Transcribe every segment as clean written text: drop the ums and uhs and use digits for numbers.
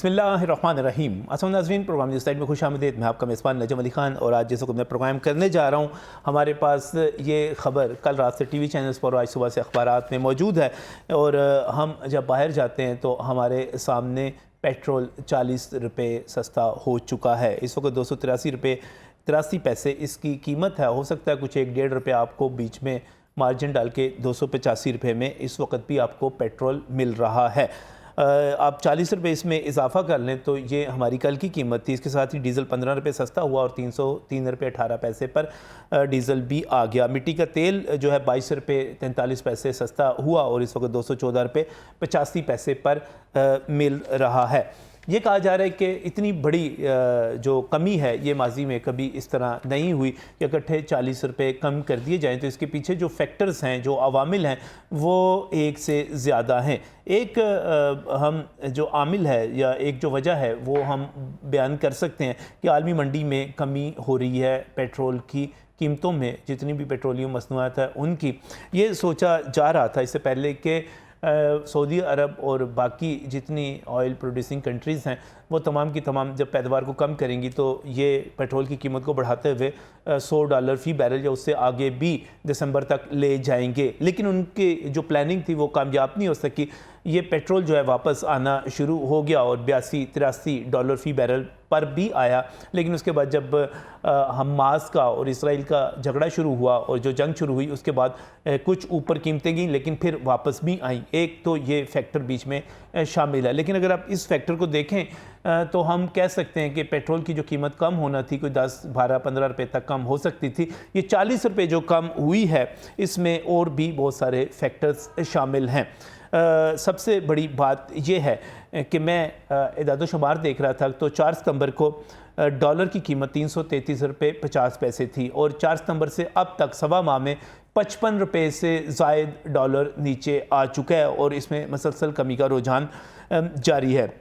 बिस्मिल्लाहिर्रहमानिर्रहीम। अस्सलाम नाज़रीन, प्रोग्राम न्यूज़ टाइम में खुश आमदीद। मैं आपका मेज़बान नजम अली ख़ान और आज जैसे को मैं प्रोग्राम करने जा रहा हूँ, हमारे पास ये ख़बर कल रात से टीवी चैनल्स पर और आज सुबह से अखबारात में मौजूद है। और हम जब बाहर जाते हैं तो हमारे सामने पेट्रोल 40 रुपये सस्ता हो चुका है। इस वक्त 283 रुपये 83 पैसे इसकी कीमत है। हो सकता है कुछ 1-1.5 रुपये आपको बीच में मार्जिन डाल के 285 रुपये में इस वक्त भी आपको पेट्रोल मिल रहा है। आप 40 रुपये इसमें इजाफा कर लें तो ये हमारी कल की कीमत थी। इसके साथ ही डीज़ल 15 रुपये सस्ता हुआ और 303 रुपये 18 पैसे पर डीज़ल भी आ गया। मिट्टी का तेल जो है 22 रुपये 43 पैसे सस्ता हुआ और इस वक्त 214 रुपये 85 पैसे पर मिल रहा है। ये कहा जा रहा है कि इतनी बड़ी जो कमी है ये माजी में कभी इस तरह नहीं हुई कि इकट्ठे 40 रुपये कम कर दिए जाएँ। तो इसके पीछे जो फैक्टर्स हैं, जो अवामिल हैं, वो एक से ज़्यादा हैं। एक हम जो आमिल है या एक जो वजह है वो हम बयान कर सकते हैं कि आलमी मंडी में कमी हो रही है पेट्रोल की कीमतों में। जितनी भी पेट्रोलियम मसनूआत है उनकी, ये सोचा जा रहा था इससे पहले कि सऊदी अरब और बाकी जितनी ऑयल प्रोड्यूसिंग कंट्रीज़ हैं वो तमाम की तमाम जब पैदावार को कम करेंगी तो ये पेट्रोल की कीमत को बढ़ाते हुए $100 फ़ी बैरल या उससे आगे भी दिसंबर तक ले जाएंगे। लेकिन उनकी जो प्लानिंग थी वो कामयाब नहीं हो सकी। ये पेट्रोल जो है वापस आना शुरू हो गया और $82-83 फ़ी बैरल पर भी आया। लेकिन उसके बाद जब हमास का और इसराइल का झगड़ा शुरू हुआ और जो जंग शुरू हुई उसके बाद कुछ ऊपर कीमतें गई लेकिन फिर वापस भी आई। एक तो ये फैक्टर बीच में शामिल है। लेकिन अगर आप इस फैक्टर को देखें तो हम कह सकते हैं कि पेट्रोल की जो कीमत कम होना थी, कोई 10, 12, 15 रुपये तक कम हो सकती थी, ये 40 रुपये जो कम हुई है इसमें और भी बहुत सारे फैक्टर्स शामिल हैं। सबसे बड़ी बात यह है कि मैं इदाद-ओ-शुमार देख रहा था तो 4 सितंबर को डॉलर की कीमत 333 रुपये 50 पैसे थी और 4 सितंबर से अब तक सवा माह में 55 रुपये से ज़ायद डॉलर नीचे आ चुका है और इसमें मसलसल कमी का रुझान जारी है।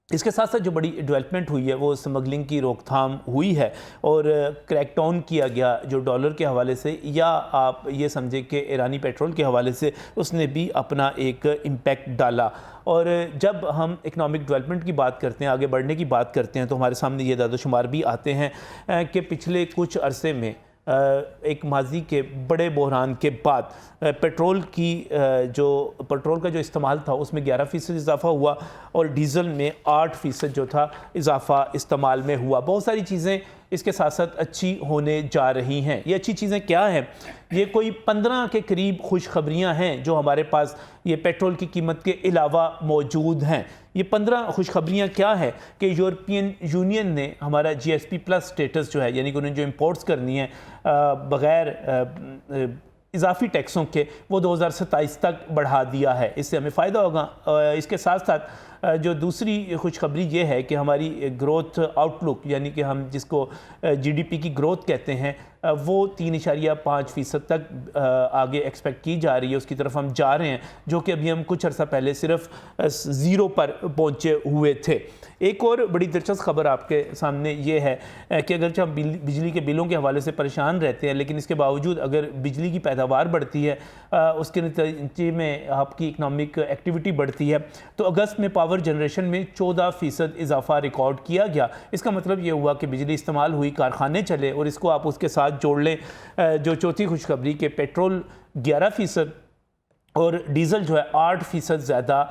इसके साथ साथ जो बड़ी डेवलपमेंट हुई है वो स्मगलिंग की रोकथाम हुई है और क्रैकडाउन किया गया जो डॉलर के हवाले से, या आप ये समझें कि ईरानी पेट्रोल के हवाले से उसने भी अपना एक इम्पैक्ट डाला। और जब हम इकनॉमिक डेवलपमेंट की बात करते हैं, आगे बढ़ने की बात करते हैं, तो हमारे सामने ये दादोशुमार भी आते हैं कि पिछले कुछ अरसे में एक माजी के बड़े बहरान के बाद पेट्रोल का जो इस्तेमाल था उसमें 11% इजाफा हुआ और डीज़ल में 8% जो था इजाफा इस्तेमाल में हुआ। बहुत सारी चीज़ें इसके साथ साथ अच्छी होने जा रही हैं। ये अच्छी चीज़ें क्या हैं? ये कोई 15 के करीब खुशखबरियाँ हैं जो हमारे पास ये पेट्रोल की कीमत के अलावा मौजूद हैं। ये 15 खुशखबरियाँ क्या है कि यूरोपियन यूनियन ने हमारा GSP+ स्टेटस जो है, यानी कि उन्हें जो इंपोर्ट्स करनी है बग़ैर इजाफी टैक्सों के, वो 2027 तक बढ़ा दिया है। इससे हमें फ़ायदा होगा। इसके साथ साथ जो दूसरी खुशखबरी ये है कि हमारी ग्रोथ आउटलुक, यानी कि हम जिसको GDP की ग्रोथ कहते हैं, वो 3.5% तक आगे एक्सपेक्ट की जा रही है। उसकी तरफ हम जा रहे हैं जो कि अभी हम कुछ अर्सा पहले सिर्फ 0 पर पहुंचे हुए थे। एक और बड़ी दिलचस्प खबर आपके सामने ये है कि अगर हम बिजली के बिलों के हवाले से परेशान रहते हैं, लेकिन इसके बावजूद अगर बिजली की पैदावार बढ़ती है, उसके नतीजे में आपकी इकनॉमिक एक्टिविटी बढ़ती है, तो अगस्त में पावर जनरेशन में 14% इजाफा रिकॉर्ड किया गया। इसका मतलब ये हुआ कि बिजली इस्तेमाल हुई, कारखाने चले, और इसको आप उसके साथ जोड़ लें जो चौथी खुशखबरी के पेट्रोल 11% और डीज़ल जो है 8% ज़्यादा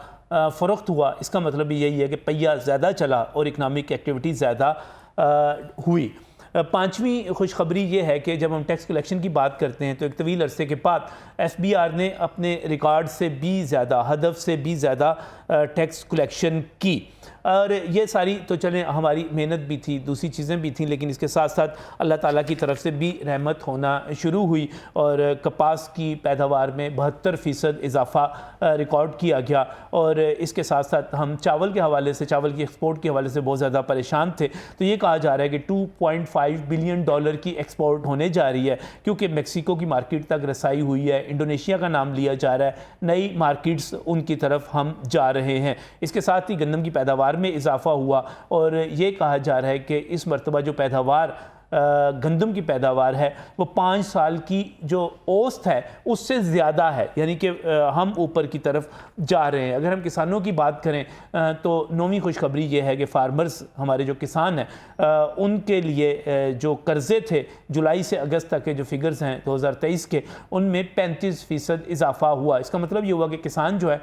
फ़रोख्त हुआ। इसका मतलब भी यही है कि पहिया ज़्यादा चला और इकनॉमिक एक्टिविटी ज़्यादा हुई। पांचवी खुशखबरी ये है कि जब हम टैक्स कलेक्शन की बात करते हैं तो एक तवील अरसे के बाद FBR ने अपने रिकॉर्ड से भी ज़्यादा, हदफ से भी ज़्यादा टैक्स कलेक्शन की। और ये सारी तो चलें हमारी मेहनत भी थी, दूसरी चीज़ें भी थी, लेकिन इसके साथ साथ अल्लाह ताला की तरफ से भी रहमत होना शुरू हुई और कपास की पैदावार में 72% इजाफा रिकॉर्ड किया गया। और इसके साथ साथ हम चावल के हवाले से, चावल की एक्सपोर्ट के हवाले से बहुत ज़्यादा परेशान थे। तो ये कहा जा रहा है कि $2.5 बिलियन की एक्सपोर्ट होने जा रही है, क्योंकि मेक्सिको की मार्केट तक रसाई हुई है, इंडोनेशिया का नाम लिया जा रहा है, नई मार्केट्स उनकी तरफ हम जा रहे हैं। इसके साथ ही गंदम की पैदावार में इजाफा हुआ और ये कहा जा रहा है कि इस मरतबा जो पैदावार गंदम की पैदावार है वो 5 साल की जो औसत है उससे ज़्यादा है, यानी कि हम ऊपर की तरफ जा रहे हैं। अगर हम किसानों की बात करें तो नौवीं खुशखबरी ये है कि फार्मर्स, हमारे जो किसान हैं, उनके लिए जो कर्ज़े थे जुलाई से अगस्त तक के जो फिगर्स हैं 2023 के, उनमें 35% इजाफा हुआ। इसका मतलब ये हुआ कि किसान जो है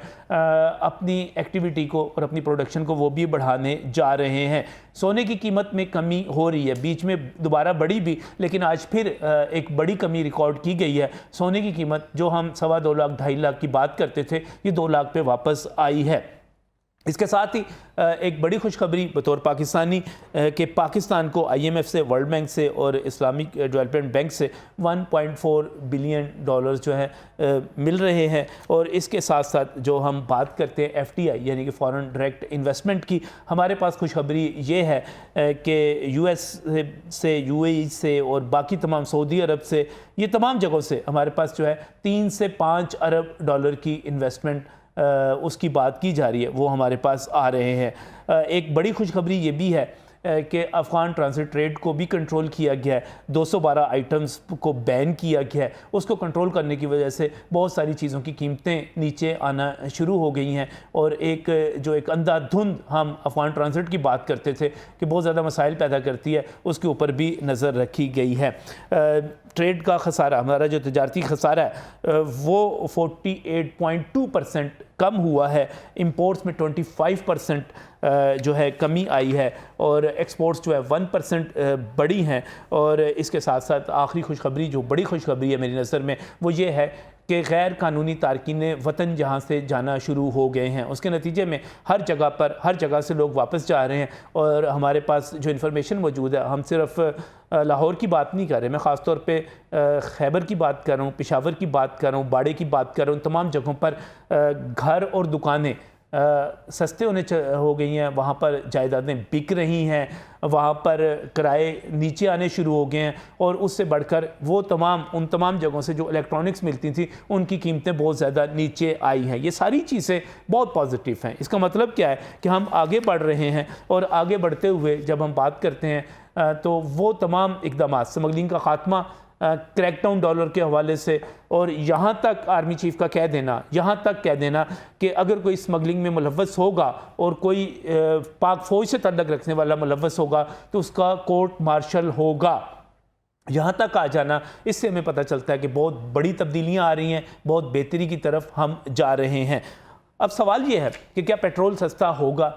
अपनी एक्टिविटी को और अपनी प्रोडक्शन को वो भी बढ़ाने जा रहे हैं। सोने की कीमत में कमी हो रही है, बीच में दोबारा बढ़ी भी, लेकिन आज फिर एक बड़ी कमी रिकॉर्ड की गई है। सोने की कीमत जो हम 2.25 लाख 2.5 लाख की बात करते थे, ये 2 लाख पे वापस आई है। इसके साथ ही एक बड़ी खुशखबरी बतौर पाकिस्तानी कि पाकिस्तान को IMF से, वर्ल्ड बैंक से और इस्लामिक डेवलपमेंट बैंक से $1.4 बिलियन जो है मिल रहे हैं। और इसके साथ साथ जो हम बात करते हैं FDI यानी कि फॉरेन डायरेक्ट इन्वेस्टमेंट की, हमारे पास खुशखबरी ये है कि US से, UAE से और बाकी तमाम सऊदी अरब से, ये तमाम जगहों से हमारे पास जो है 3 से 5 अरब डॉलर की इन्वेस्टमेंट उसकी बात की जा रही है, वो हमारे पास आ रहे हैं। एक बड़ी खुशखबरी ये भी है कि अफ़गान ट्रांसिट ट्रेड को भी कंट्रोल किया गया है। 212 आइटम्स को बैन किया गया है। उसको कंट्रोल करने की वजह से बहुत सारी चीज़ों की कीमतें नीचे आना शुरू हो गई हैं। और एक अंधाधुंध हम अफ़गान ट्रांसिट की बात करते थे कि बहुत ज़्यादा मसाइल पैदा करती है, उसके ऊपर भी नज़र रखी गई है। ट्रेड का खसारा, हमारा जो तजारती खसारा है वो 48.2% कम हुआ है। इंपोर्ट्स में 25% जो है कमी आई है और एक्सपोर्ट्स जो है 1% बढ़ी हैं। और इसके साथ साथ आखिरी खुशखबरी, जो बड़ी खुशखबरी है मेरी नज़र में, वो ये है कि गैर कानूनी तारकीन वतन जहाँ से जाना शुरू हो गए हैं, उसके नतीजे में हर जगह से लोग वापस जा रहे हैं। और हमारे पास जो इन्फॉर्मेशन मौजूद है, हम सिर्फ लाहौर की बात नहीं कर रहे, मैं ख़ास तौर पे खैबर की बात कर रहा हूँ, पेशावर की बात कर रहा हूँ, बाड़े की बात कर रहा हूँ। तमाम जगहों पर घर और दुकानें सस्ते होने हो गई हैं, वहाँ पर जायदादें बिक रही हैं, वहाँ पर किराए नीचे आने शुरू हो गए हैं। और उससे बढ़कर उन तमाम जगहों से जो इलेक्ट्रॉनिक्स मिलती थी उनकी कीमतें बहुत ज़्यादा नीचे आई हैं। ये सारी चीज़ें बहुत पॉजिटिव हैं। इसका मतलब क्या है कि हम आगे बढ़ रहे हैं। और आगे बढ़ते हुए जब हम बात करते हैं तो वो तमाम इक़दाम, स्मगलिंग का ख़ात्मा, क्रैकडाउन डॉलर के हवाले से, और यहाँ तक आर्मी चीफ का कह देना कि अगर कोई स्मगलिंग में मुलव्वस होगा और कोई पाक फ़ौज से तल्लुक़ रखने वाला मुलव्वस होगा तो उसका कोर्ट मार्शल होगा, यहाँ तक आ जाना, इससे हमें पता चलता है कि बहुत बड़ी तब्दीलियाँ आ रही हैं, बहुत बेहतरी की तरफ हम जा रहे हैं। अब सवाल ये है कि क्या पेट्रोल सस्ता होगा?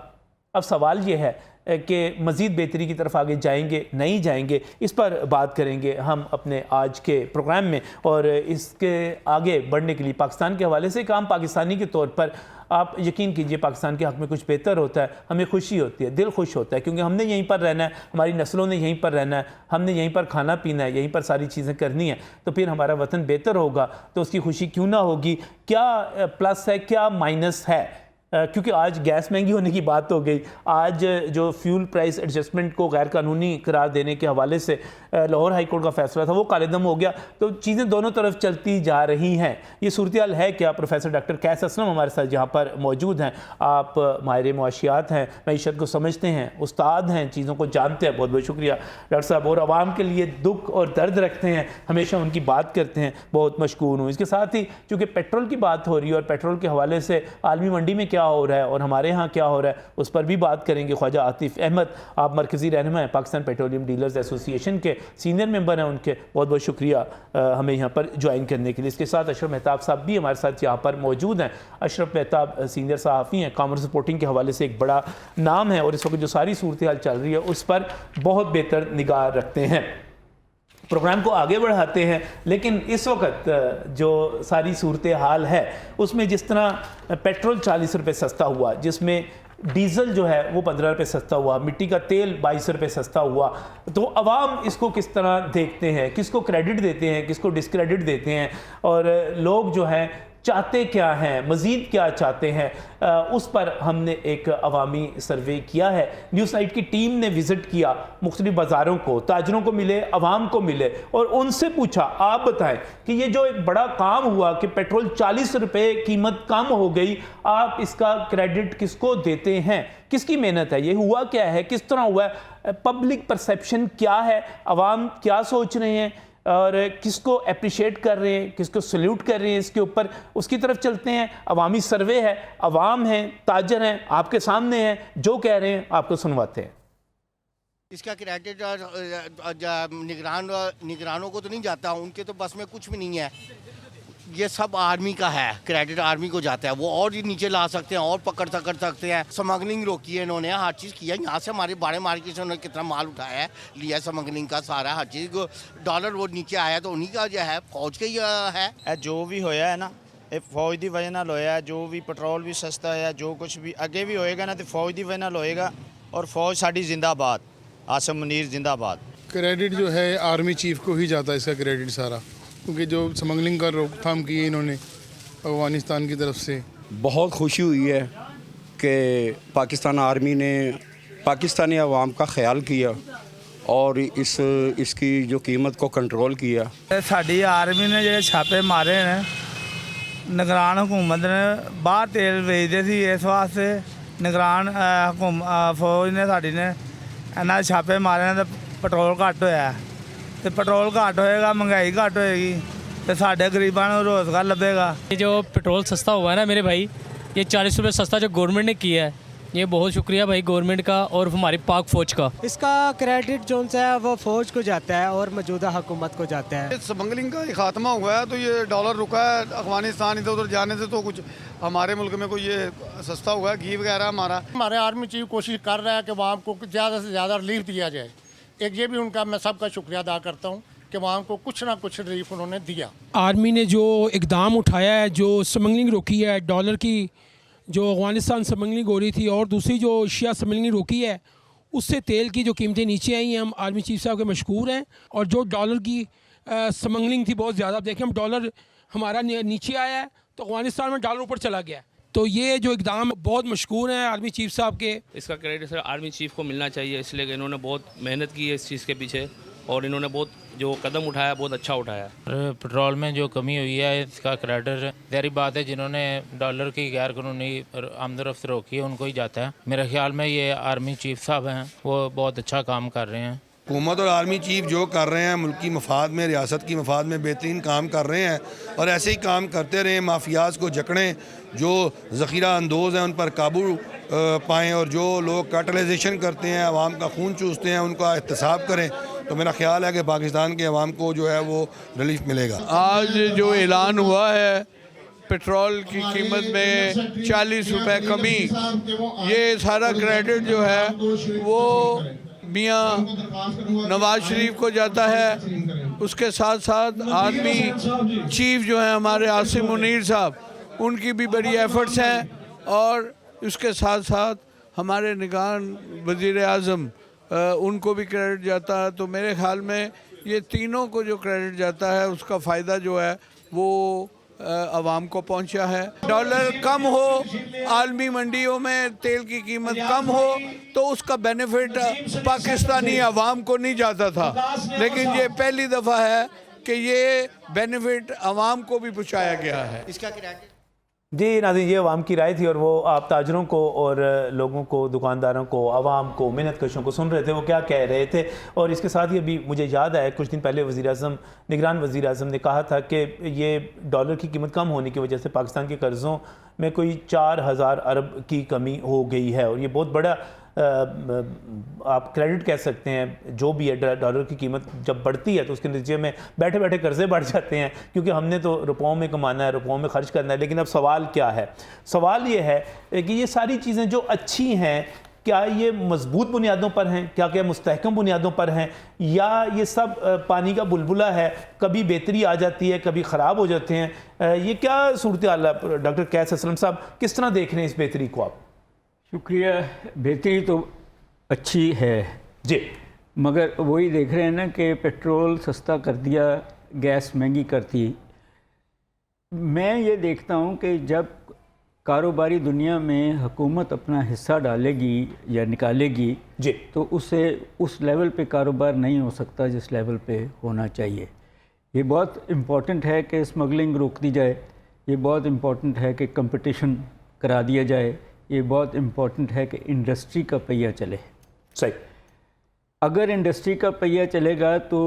अब सवाल ये है कि मज़ीद बेहतरी की तरफ आगे जाएंगे, नहीं जाएंगे, इस पर बात करेंगे हम अपने आज के प्रोग्राम में। और इसके आगे बढ़ने के लिए पाकिस्तान के हवाले से, एक आम पाकिस्तानी के तौर पर आप यकीन कीजिए, पाकिस्तान के हक़ में कुछ बेहतर होता है, हमें खुशी होती है, दिल खुश होता है, क्योंकि हमने यहीं पर रहना है, हमारी नस्लों ने यहीं पर रहना है, हमने यहीं पर खाना पीना है, यहीं पर सारी चीज़ें करनी है। तो फिर हमारा वतन बेहतर होगा तो उसकी खुशी क्यों ना होगी? क्या प्लस है, क्या माइनस है? क्योंकि आज गैस महंगी होने की बात हो गई, आज जो फ्यूल प्राइस एडजस्टमेंट को गैर कानूनी करार देने के हवाले से लाहौर हाई कोर्ट का फैसला था, वो कालेदम हो गया। तो चीज़ें दोनों तरफ चलती जा रही हैं। ये सूरत हाल है क्या? प्रोफेसर डॉक्टर कैस असलम हमारे साथ यहाँ पर मौजूद हैं। आप माहिर मुआशियात हैं, मईशत को समझते हैं, उस्ताद हैं, चीज़ों को जानते हैं। बहुत बहुत शुक्रिया डॉक्टर साहब। और आवाम के लिए दुख और दर्द रखते हैं, हमेशा उनकी बात करते हैं, बहुत मशकूर हूँ। इसके साथ ही चूँकि पेट्रोल की बात हो रही है और पेट्रोल के हवाले से आलमी मंडी में क्या हो रहा है और हमारे यहाँ क्या हो रहा है, उस पर भी बात करेंगे। ख्वाजा आतिफ अहमद, आप मरकज़ी रहनुमा हैं, पाकिस्तान पेट्रोलियम डीलर्स एसोसिएशन के सीनियर मेंबर हैं, उनके बहुत बहुत शुक्रिया हमें यहाँ पर ज्वाइन करने के लिए। इसके साथ अशरफ मेहताब साहब भी हमारे साथ यहाँ पर मौजूद हैं। अशरफ मेहताब सीनियर सहाफ़ी हैं, कॉमर्स रिपोर्टिंग के हवाले से एक बड़ा नाम है और इस वक्त जो सारी सूरत हाल चल रही है उस पर बहुत बेहतर निगाह रखते हैं। प्रोग्राम को आगे बढ़ाते हैं, लेकिन इस वक्त जो सारी सूरत हाल है उसमें जिस तरह पेट्रोल 40 रुपये सस्ता हुआ, जिसमें डीज़ल जो है वो 15 रुपये सस्ता हुआ, मिट्टी का तेल 22 रुपये सस्ता हुआ, तो अवाम इसको किस तरह देखते हैं, किसको क्रेडिट देते हैं, किसको डिस्क्रेडिट देते हैं? और लोग जो हैं चाहते क्या हैं, मज़ीद क्या चाहते हैं, उस पर हमने एक अवामी सर्वे किया है। न्यूज़ नाइट की टीम ने विज़िट किया, मुख्तलिफ बाज़ारों को, ताजरों को मिले, अवाम को मिले और उनसे पूछा आप बताएं कि ये जो एक बड़ा काम हुआ कि पेट्रोल 40 रुपये कीमत कम हो गई, आप इसका क्रेडिट किसको देते हैं, किसकी मेहनत है, ये हुआ क्या है, किस तरह हुआ है, पब्लिक परसेप्शन क्या है, अवाम क्या सोच रहे हैं और किसको अप्रिशिएट कर रहे हैं, किसको सल्यूट कर रहे हैं, इसके ऊपर उसकी तरफ चलते हैं। अवामी सर्वे है, अवाम हैं, ताजर हैं, आपके सामने हैं, जो कह रहे हैं आपको सुनवाते हैं। इसका क्रेडिट निगरानों को तो नहीं जाता, उनके तो बस में कुछ भी नहीं है, ये सब आर्मी का है, क्रेडिट आर्मी को जाता है, वो और ही नीचे ला सकते हैं और पकड़ सकते हैं। स्मगलिंग रोकी है इन्होंने, हर चीज़ किया, यहाँ से हमारे बड़े मार्केट से उन्होंने कितना माल उठाया है, लिया स्मगलिंग का सारा हर चीज़, डॉलर वो नीचे आया तो उन्हीं का जो है फौज का ही है। जो भी होया है ना, ये फौज की वजह नाल होया, जो भी पेट्रोल भी सस्ता है, जो कुछ भी अगे भी होएगा ना तो फौज की वजह नाल होएगा, और फौज साडी जिंदाबाद, आसिम मुनीर जिंदाबाद। क्रेडिट जो है आर्मी चीफ को ही जाता है इसका क्रेडिट सारा, क्योंकि जो स्मगलिंग का रोकथाम की है इन्होंने अफगानिस्तान की तरफ से। बहुत खुशी हुई है कि पाकिस्तान आर्मी ने पाकिस्तानी अवाम का ख्याल किया और इसकी जो कीमत को कंट्रोल किया। साडी आर्मी ने जो छापे मारे हैं, निगरान हुकूमत ने बाहर तेल बेचते थे, इस वास्ते निगरान फौज ने साडी ने इन्होंने छापे मारे तो पेट्रोल घट होया, तो पेट्रोल घट होएगा, महंगाई घट होएगी, तो साढ़े गरीबां को रोज़गार लभेगा। ये जो पेट्रोल सस्ता हुआ है ना मेरे भाई, ये 40 रुपये सस्ता जो गवर्नमेंट ने किया है, ये बहुत शुक्रिया भाई गवर्नमेंट का और हमारी पाक फ़ौज का। इसका क्रेडिट जो है वो फ़ौज को जाता है और मौजूदा हुकूमत को जाता है। स्मगलिंग का खात्मा हुआ है तो ये डॉलर रुका है, अफगानिस्तान इधर उधर जाने से तो कुछ हमारे मुल्क में कोई ये सस्ता हुआ है, घी वगैरह हमारे आर्मी चीफ कोशिश कर रहा है कि वहाँ को ज़्यादा से ज़्यादा रिलीफ दिया जाए। एक ये भी उनका मैं सबका शुक्रिया अदा करता हूँ कि वहाँ को कुछ ना कुछ रिलीफ उन्होंने दिया। आर्मी ने जो इकदाम उठाया है, जो स्मगलिंग रोकी है, डॉलर की जो अफगानिस्तान स्मगलिंग हो रही थी और दूसरी जो एशिया स्मगलिंग रोकी है, उससे तेल की जो कीमतें नीचे आई हैं, हम आर्मी चीफ साहब के मशकूर हैं। और जो डॉलर की स्मगलिंग थी बहुत ज़्यादा, देखें हम डॉलर हमारा नीचे आया है तो अफगानिस्तान में डॉलर ऊपर चला गया, तो ये जो इकदाम बहुत मशकूर हैं आर्मी चीफ साहब के। इसका क्रेडिट सर आर्मी चीफ को मिलना चाहिए, इसलिए कि इन्होंने बहुत मेहनत की है इस चीज़ के पीछे और इन्होंने बहुत जो कदम उठाया बहुत अच्छा उठाया। पेट्रोल में जो कमी हुई है इसका क्रेडिट ज़ाहिर बात है जिन्होंने डॉलर की गैर कानूनी आमदरफ्त रोकी है उनको ही जाता है। मेरे ख्याल में ये आर्मी चीफ साहब हैं, वो बहुत अच्छा काम कर रहे हैं। हुकूमत और आर्मी चीफ जो कर रहे हैं मुल्की मफाद में, रियासत की मफाद में बेहतरीन काम कर रहे हैं और ऐसे ही काम करते रहें। माफियाज को जकड़ें, जो ज़ख़ीरा अंदोज़ हैं उन पर काबू पाएँ और जो लोग कैटलाइजेशन करते हैं, आवाम का खून चूसते हैं, उनका एहतसाब करें। तो मेरा ख्याल है कि पाकिस्तान के अवाम को जो है वो रिलीफ मिलेगा। आज जो ऐलान हुआ है पेट्रोल की कीमत में 40 रुपये कमी, ये सारा क्रेडिट जो है वो मियाँ नवाज शरीफ को जाता है। उसके साथ साथ आर्मी चीफ जो है हमारे आसिम मुनीर साहब, उनकी भी बड़ी एफर्ट्स हैं और उसके साथ साथ हमारे निगान वज़ीर आज़म उनको भी क्रेडिट जाता है। तो मेरे ख्याल में ये तीनों को जो क्रेडिट जाता है उसका फ़ायदा जो है वो आवाम को पहुंचा है। डॉलर कम हो, आलमी मंडियों में तेल की कीमत कम हो तो उसका बेनिफिट पाकिस्तानी आवाम को नहीं जाता था, लेकिन ये पहली दफ़ा है कि ये बेनिफिट आवाम को भी पहुंचाया गया है। इसका क्रेडिट जी नाज़रीन, ये अवाम की राय थी और वो आप ताजरों को और लोगों को, दुकानदारों को, अवाम को, मेहनत कशों को सुन रहे थे, वो क्या कह रहे थे। और इसके साथ ही अभी मुझे याद आया कुछ दिन पहले निगरान वज़ीर आज़म ने कहा था कि ये डॉलर की कीमत कम होने की वजह से पाकिस्तान के कर्ज़ों में कोई 4000 अरब की कमी हो गई है और ये बहुत बड़ा आप क्रेडिट कह सकते हैं। जो भी है, डॉलर की कीमत जब बढ़ती है तो उसके नतीजे में बैठे बैठे कर्जे बढ़ जाते हैं, क्योंकि हमने तो रुपयों में कमाना है, रुपयों में खर्च करना है। लेकिन अब सवाल क्या है? सवाल ये है कि ये सारी चीज़ें जो अच्छी हैं, क्या ये मजबूत बुनियादों पर हैं, क्या मुस्तहकम बुनियादों पर हैं, या ये सब पानी का बुलबुला है, कभी बेहतरी आ जाती है, कभी ख़राब हो जाते हैं? ये क्या सूरत हाल है? डॉक्टर कैस असलम साहब, किस तरह देख रहे हैं इस बेहतरी को आप? शुक्रिया। बेहतरी तो अच्छी है जी, मगर वही देख रहे हैं ना कि पेट्रोल सस्ता कर दिया, गैस महंगी करती, मैं ये देखता हूँ कि जब कारोबारी दुनिया में हुकूमत अपना हिस्सा डालेगी या निकालेगी जी, तो उससे उस लेवल पे कारोबार नहीं हो सकता जिस लेवल पे होना चाहिए। ये बहुत इम्पॉर्टेंट है कि स्मगलिंग रोक दी जाए, ये बहुत इम्पॉर्टेंट है कि कंपटीशन करा दिया जाए, ये बहुत इम्पॉर्टेंट है कि इंडस्ट्री का पहिया चले। सही। अगर इंडस्ट्री का पहिया चलेगा तो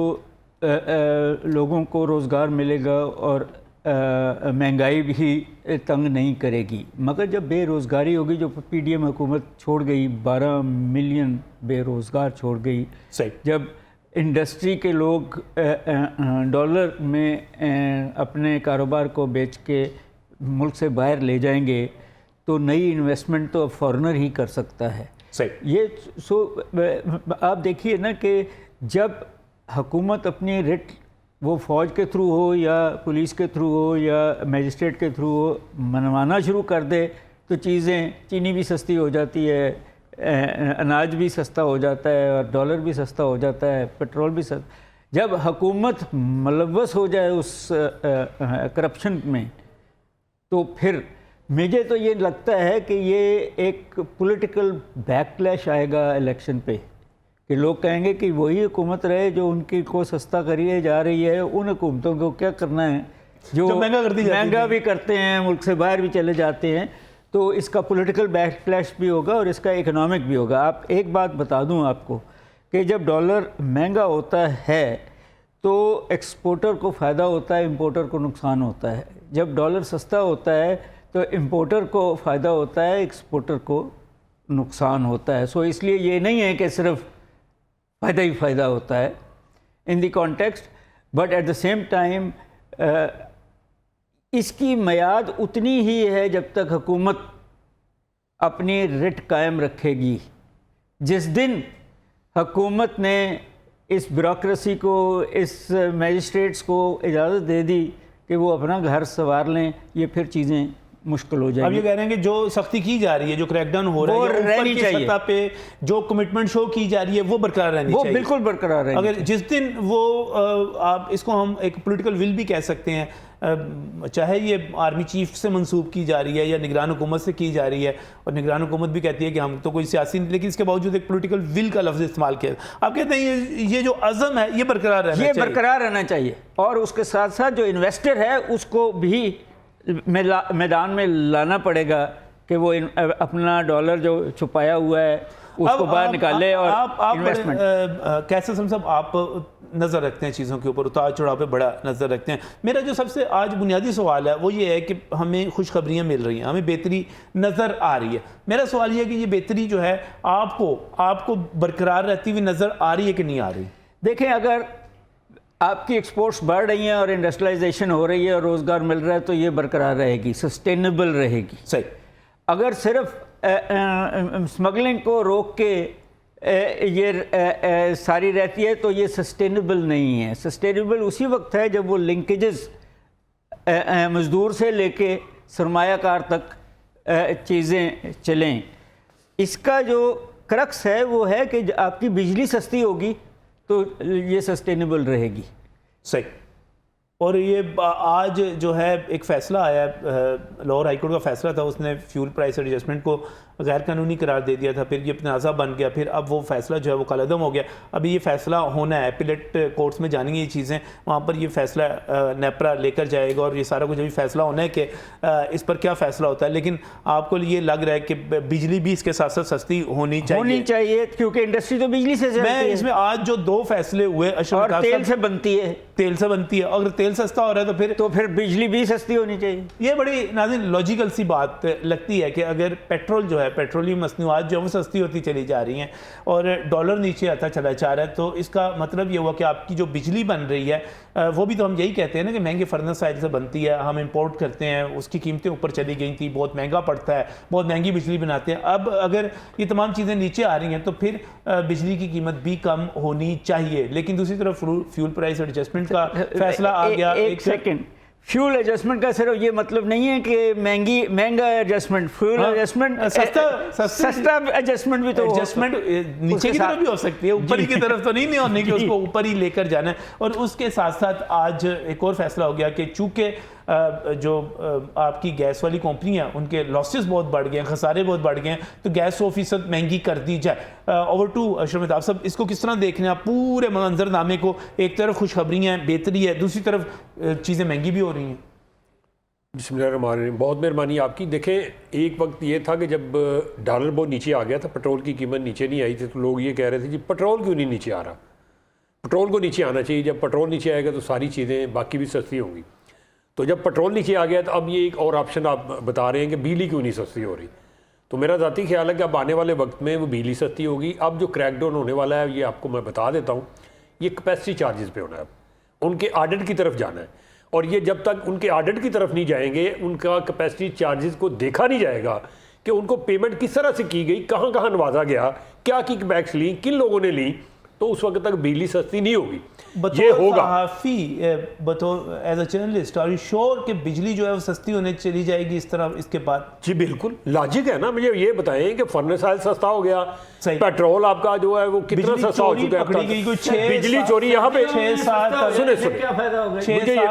लोगों को रोज़गार मिलेगा और महंगाई भी तंग नहीं करेगी। मगर जब बेरोज़गारी होगी, जो पीडीएम हुकूमत छोड़ गई, 12 मिलियन बेरोज़गार छोड़ गई, सही, जब इंडस्ट्री के लोग डॉलर में अपने कारोबार को बेच के मुल्क से बाहर ले जाएंगे तो नई इन्वेस्टमेंट तो अब फॉरेनर ही कर सकता है। सही। ये आप देखिए ना कि जब हुकूमत अपनी रिट वो फ़ौज के थ्रू हो या पुलिस के थ्रू हो या मजिस्ट्रेट के थ्रू हो मनवाना शुरू कर दे तो चीज़ें, चीनी भी सस्ती हो जाती है, अनाज भी सस्ता हो जाता है और डॉलर भी सस्ता हो जाता है, पेट्रोल भी सस्ता। जब हुकूमत मुलव्वस हो जाए उस करप्शन में तो फिर मुझे तो ये लगता है कि ये एक पॉलिटिकल बैकलैश आएगा इलेक्शन पे कि लोग कहेंगे कि वही हुकूमत रहे जो उनकी को सस्ता करिए जा रही है, उन हुकूमतों को क्या करना है जो महंगा भी करते हैं, मुल्क से बाहर भी चले जाते हैं। तो इसका पॉलिटिकल बैकलैश भी होगा और इसका इकोनॉमिक भी होगा। आप एक बात बता दूं आपको कि जब डॉलर महंगा होता है तो एक्सपोर्टर को फ़ायदा होता है, इंपोर्टर को नुकसान होता है। जब डॉलर सस्ता होता है तो इंपोर्टर को फ़ायदा होता है, एक्सपोर्टर को नुकसान होता है। सो इसलिए ये नहीं है कि सिर्फ फ़ायदा ही फ़ायदा होता है in the context, but at the same time इसकी मियाद उतनी ही है जब तक हुकूमत अपनी रिट कायम रखेगी। जिस दिन हुकूमत ने इस ब्यूरोक्रेसी को, इस मजिस्ट्रेट्स को इजाज़त दे दी कि वो अपना घर संवार लें, ये फिर चीज़ें मुश्किल हो जाएगी। अब ये कह रहे हैं कि जो सख्ती की जा रही है, जो क्रैकडाउन हो रहा है, ऊपर की सतह पे जो कमिटमेंट शो की जा रही है वो बरकरार रहनी चाहिए। वो बिल्कुल बरकरार रहेगी। अगर जिस दिन वो आप इसको हम एक पॉलिटिकल विल भी कह सकते हैं, चाहे ये आर्मी चीफ से मंसूब की जा रही है या निगरान हुकूमत से की जा रही है, और निगरान हुकूमत भी कहती है कि हम तो कोई सियासी नहीं, लेकिन इसके बावजूद एक पॉलिटिकल विल का लफ्ज़ इस्तेमाल किया। आप कहते हैं ये जो अज़म है ये बरकरार रहना चाहिए, ये बरकरार रहना चाहिए। और उसके साथ साथ जो इन्वेस्टर है उसको भी मैदान में लाना पड़ेगा कि वो अपना डॉलर जो छुपाया हुआ है उसको बाहर निकाले। और इन्वेस्टमेंट कैसे साहब आप नज़र रखते हैं चीज़ों के ऊपर, उतार चढ़ाव पे बड़ा नज़र रखते हैं। मेरा जो सबसे आज बुनियादी सवाल है वो ये है कि हमें खुशखबरियाँ मिल रही हैं, हमें बेहतरी नज़र आ रही है। मेरा सवाल ये है कि ये बेहतरी जो है आपको बरकरार रहती हुई नज़र आ रही है कि नहीं आ रही? देखें, अगर आपकी एक्सपोर्ट्स बढ़ रही हैं और इंडस्ट्रियलाइजेशन हो रही है और रोज़गार मिल रहा है तो ये बरकरार रहेगी, सस्टेनेबल रहेगी। सही। अगर सिर्फ स्मगलिंग को रोक के ये सारी रहती है तो ये सस्टेनेबल नहीं है। सस्टेनेबल उसी वक्त है जब वो लिंकेजेस मज़दूर से लेके सरमायाकार तक चीज़ें चलें। इसका जो क्रक्स है वो है कि आपकी बिजली सस्ती होगी तो ये सस्टेनेबल रहेगी। सही। और ये आज जो है एक फ़ैसला आया, लाहौर हाईकोर्ट का फ़ैसला था, उसने फ्यूल प्राइस एडजस्टमेंट को गैर कानूनी करार दे दिया था, फिर ये तनाज़ा बन गया, फिर अब वो फ़ैसला जो है वो कलअदम हो गया। अभी ये फ़ैसला होना है, एपिलेट कोर्ट्स में जानी ये चीज़ें, वहाँ पर ये फ़ैसला नेपरा लेकर जाएगा और ये सारा कुछ अभी फ़ैसला होना है कि इस पर क्या फ़ैसला होता है। लेकिन आपको ये लग रहा है कि बिजली भी इसके साथ साथ सस्ती होनी चाहिए क्योंकि इंडस्ट्री तो बिजली से चलती है। इसमें आज जो 2 फैसले हुए, और तेल से बनती है, अगर तेल सस्ता हो रहा है तो फिर बिजली भी सस्ती होनी चाहिए। ये बड़ी नाज़रीन लॉजिकल सी बात लगती है कि अगर पेट्रोल जो है, पेट्रोलियम मसनूआत जो है वो सस्ती होती चली जा रही हैं और डॉलर नीचे आता चला जा रहा है, तो इसका मतलब ये हुआ कि आपकी जो बिजली बन रही है वो भी तो हम यही कहते हैं ना कि महंगे फर्नेस साइड से बनती है, हम इंपोर्ट करते हैं, उसकी कीमतें ऊपर चली गई थी, बहुत महंगा पड़ता है, बहुत महंगी बिजली बनाते हैं। अब अगर ये तमाम चीज़ें नीचे आ रही हैं तो फिर बिजली की कीमत भी कम होनी चाहिए। लेकिन दूसरी तरफ फ्यूल प्राइस एडजस्टमेंट का फैसला आ गया। एक सेकेंड, फ्यूल एडजस्टमेंट का सिर्फ ये मतलब नहीं है कि महंगा एडजस्टमेंट, फ्यूल एडजस्टमेंट सस्ता एडजस्टमेंट भी तो एडजस्टमेंट नीचे की तरफ भी हो सकती है, ऊपर की तरफ तो नहीं होने कि उसको ऊपर ही लेकर जाना है। और उसके साथ साथ आज एक और फैसला हो गया कि चूंकि जो आपकी गैस वाली कंपनी है उनके लॉसेस बहुत बढ़ गए हैं, खसारे बहुत बढ़ गए हैं, तो गैस 100% महंगी कर दी जाए। ओवर टू अशरफ मेहताब साहब, इसको किस तरह देख रहे हैं आप पूरे मंजरनामे को? एक तरफ खुशखबरी है, बेहतरी है, दूसरी तरफ चीज़ें महंगी भी हो रही हैं। बिस्मिल्लाहिर्रहमानिर्रहीम, बहुत मेहरबानी आपकी। देखें, एक वक्त ये था कि जब डॉलर बहुत नीचे आ गया था, पेट्रोल की कीमत नीचे नहीं आई थी, तो लोग ये कह रहे थे जी पेट्रोल क्यों नहीं नीचे आ रहा, पेट्रोल को नीचे आना चाहिए, जब पेट्रोल नीचे आएगा तो सारी चीज़ें बाकी भी सस्ती होंगी। तो जब पेट्रोल नीचे आ गया तो अब ये एक और ऑप्शन आप बता रहे हैं कि बिजली क्यों नहीं सस्ती हो रही। तो मेरा ज़ाती ख्याल है कि अब आने वाले वक्त में वो बिजली सस्ती होगी। अब जो क्रैकडाउन होने वाला है ये आपको मैं बता देता हूँ, ये कैपेसिटी चार्जेस पे होना है, उनके ऑडिट की तरफ जाना है। और ये जब तक उनके ऑडिट की तरफ नहीं जाएंगे, उनका कैपेसिटी चार्जेस को देखा नहीं जाएगा कि उनको पेमेंट किस तरह से की गई, कहाँ कहाँ नवाजा गया, क्या किकबैक्स ली, किन लोगों ने ली, तो उस वक्त तक बिजली सस्ती नहीं होगी। ये होगा बतौर as a journalist, are you sure कि बिजली जो है वो सस्ती होने चली जाएगी इस तरह इसके बाद? जी बिल्कुल, लॉजिक है ना। मुझे ये बताएं कि फर्नेस ऑयल सस्ता हो गया, पेट्रोल आपका जो है वो कितना सस्ता हो चुका है। बिजली चोरी यहाँ पे सुने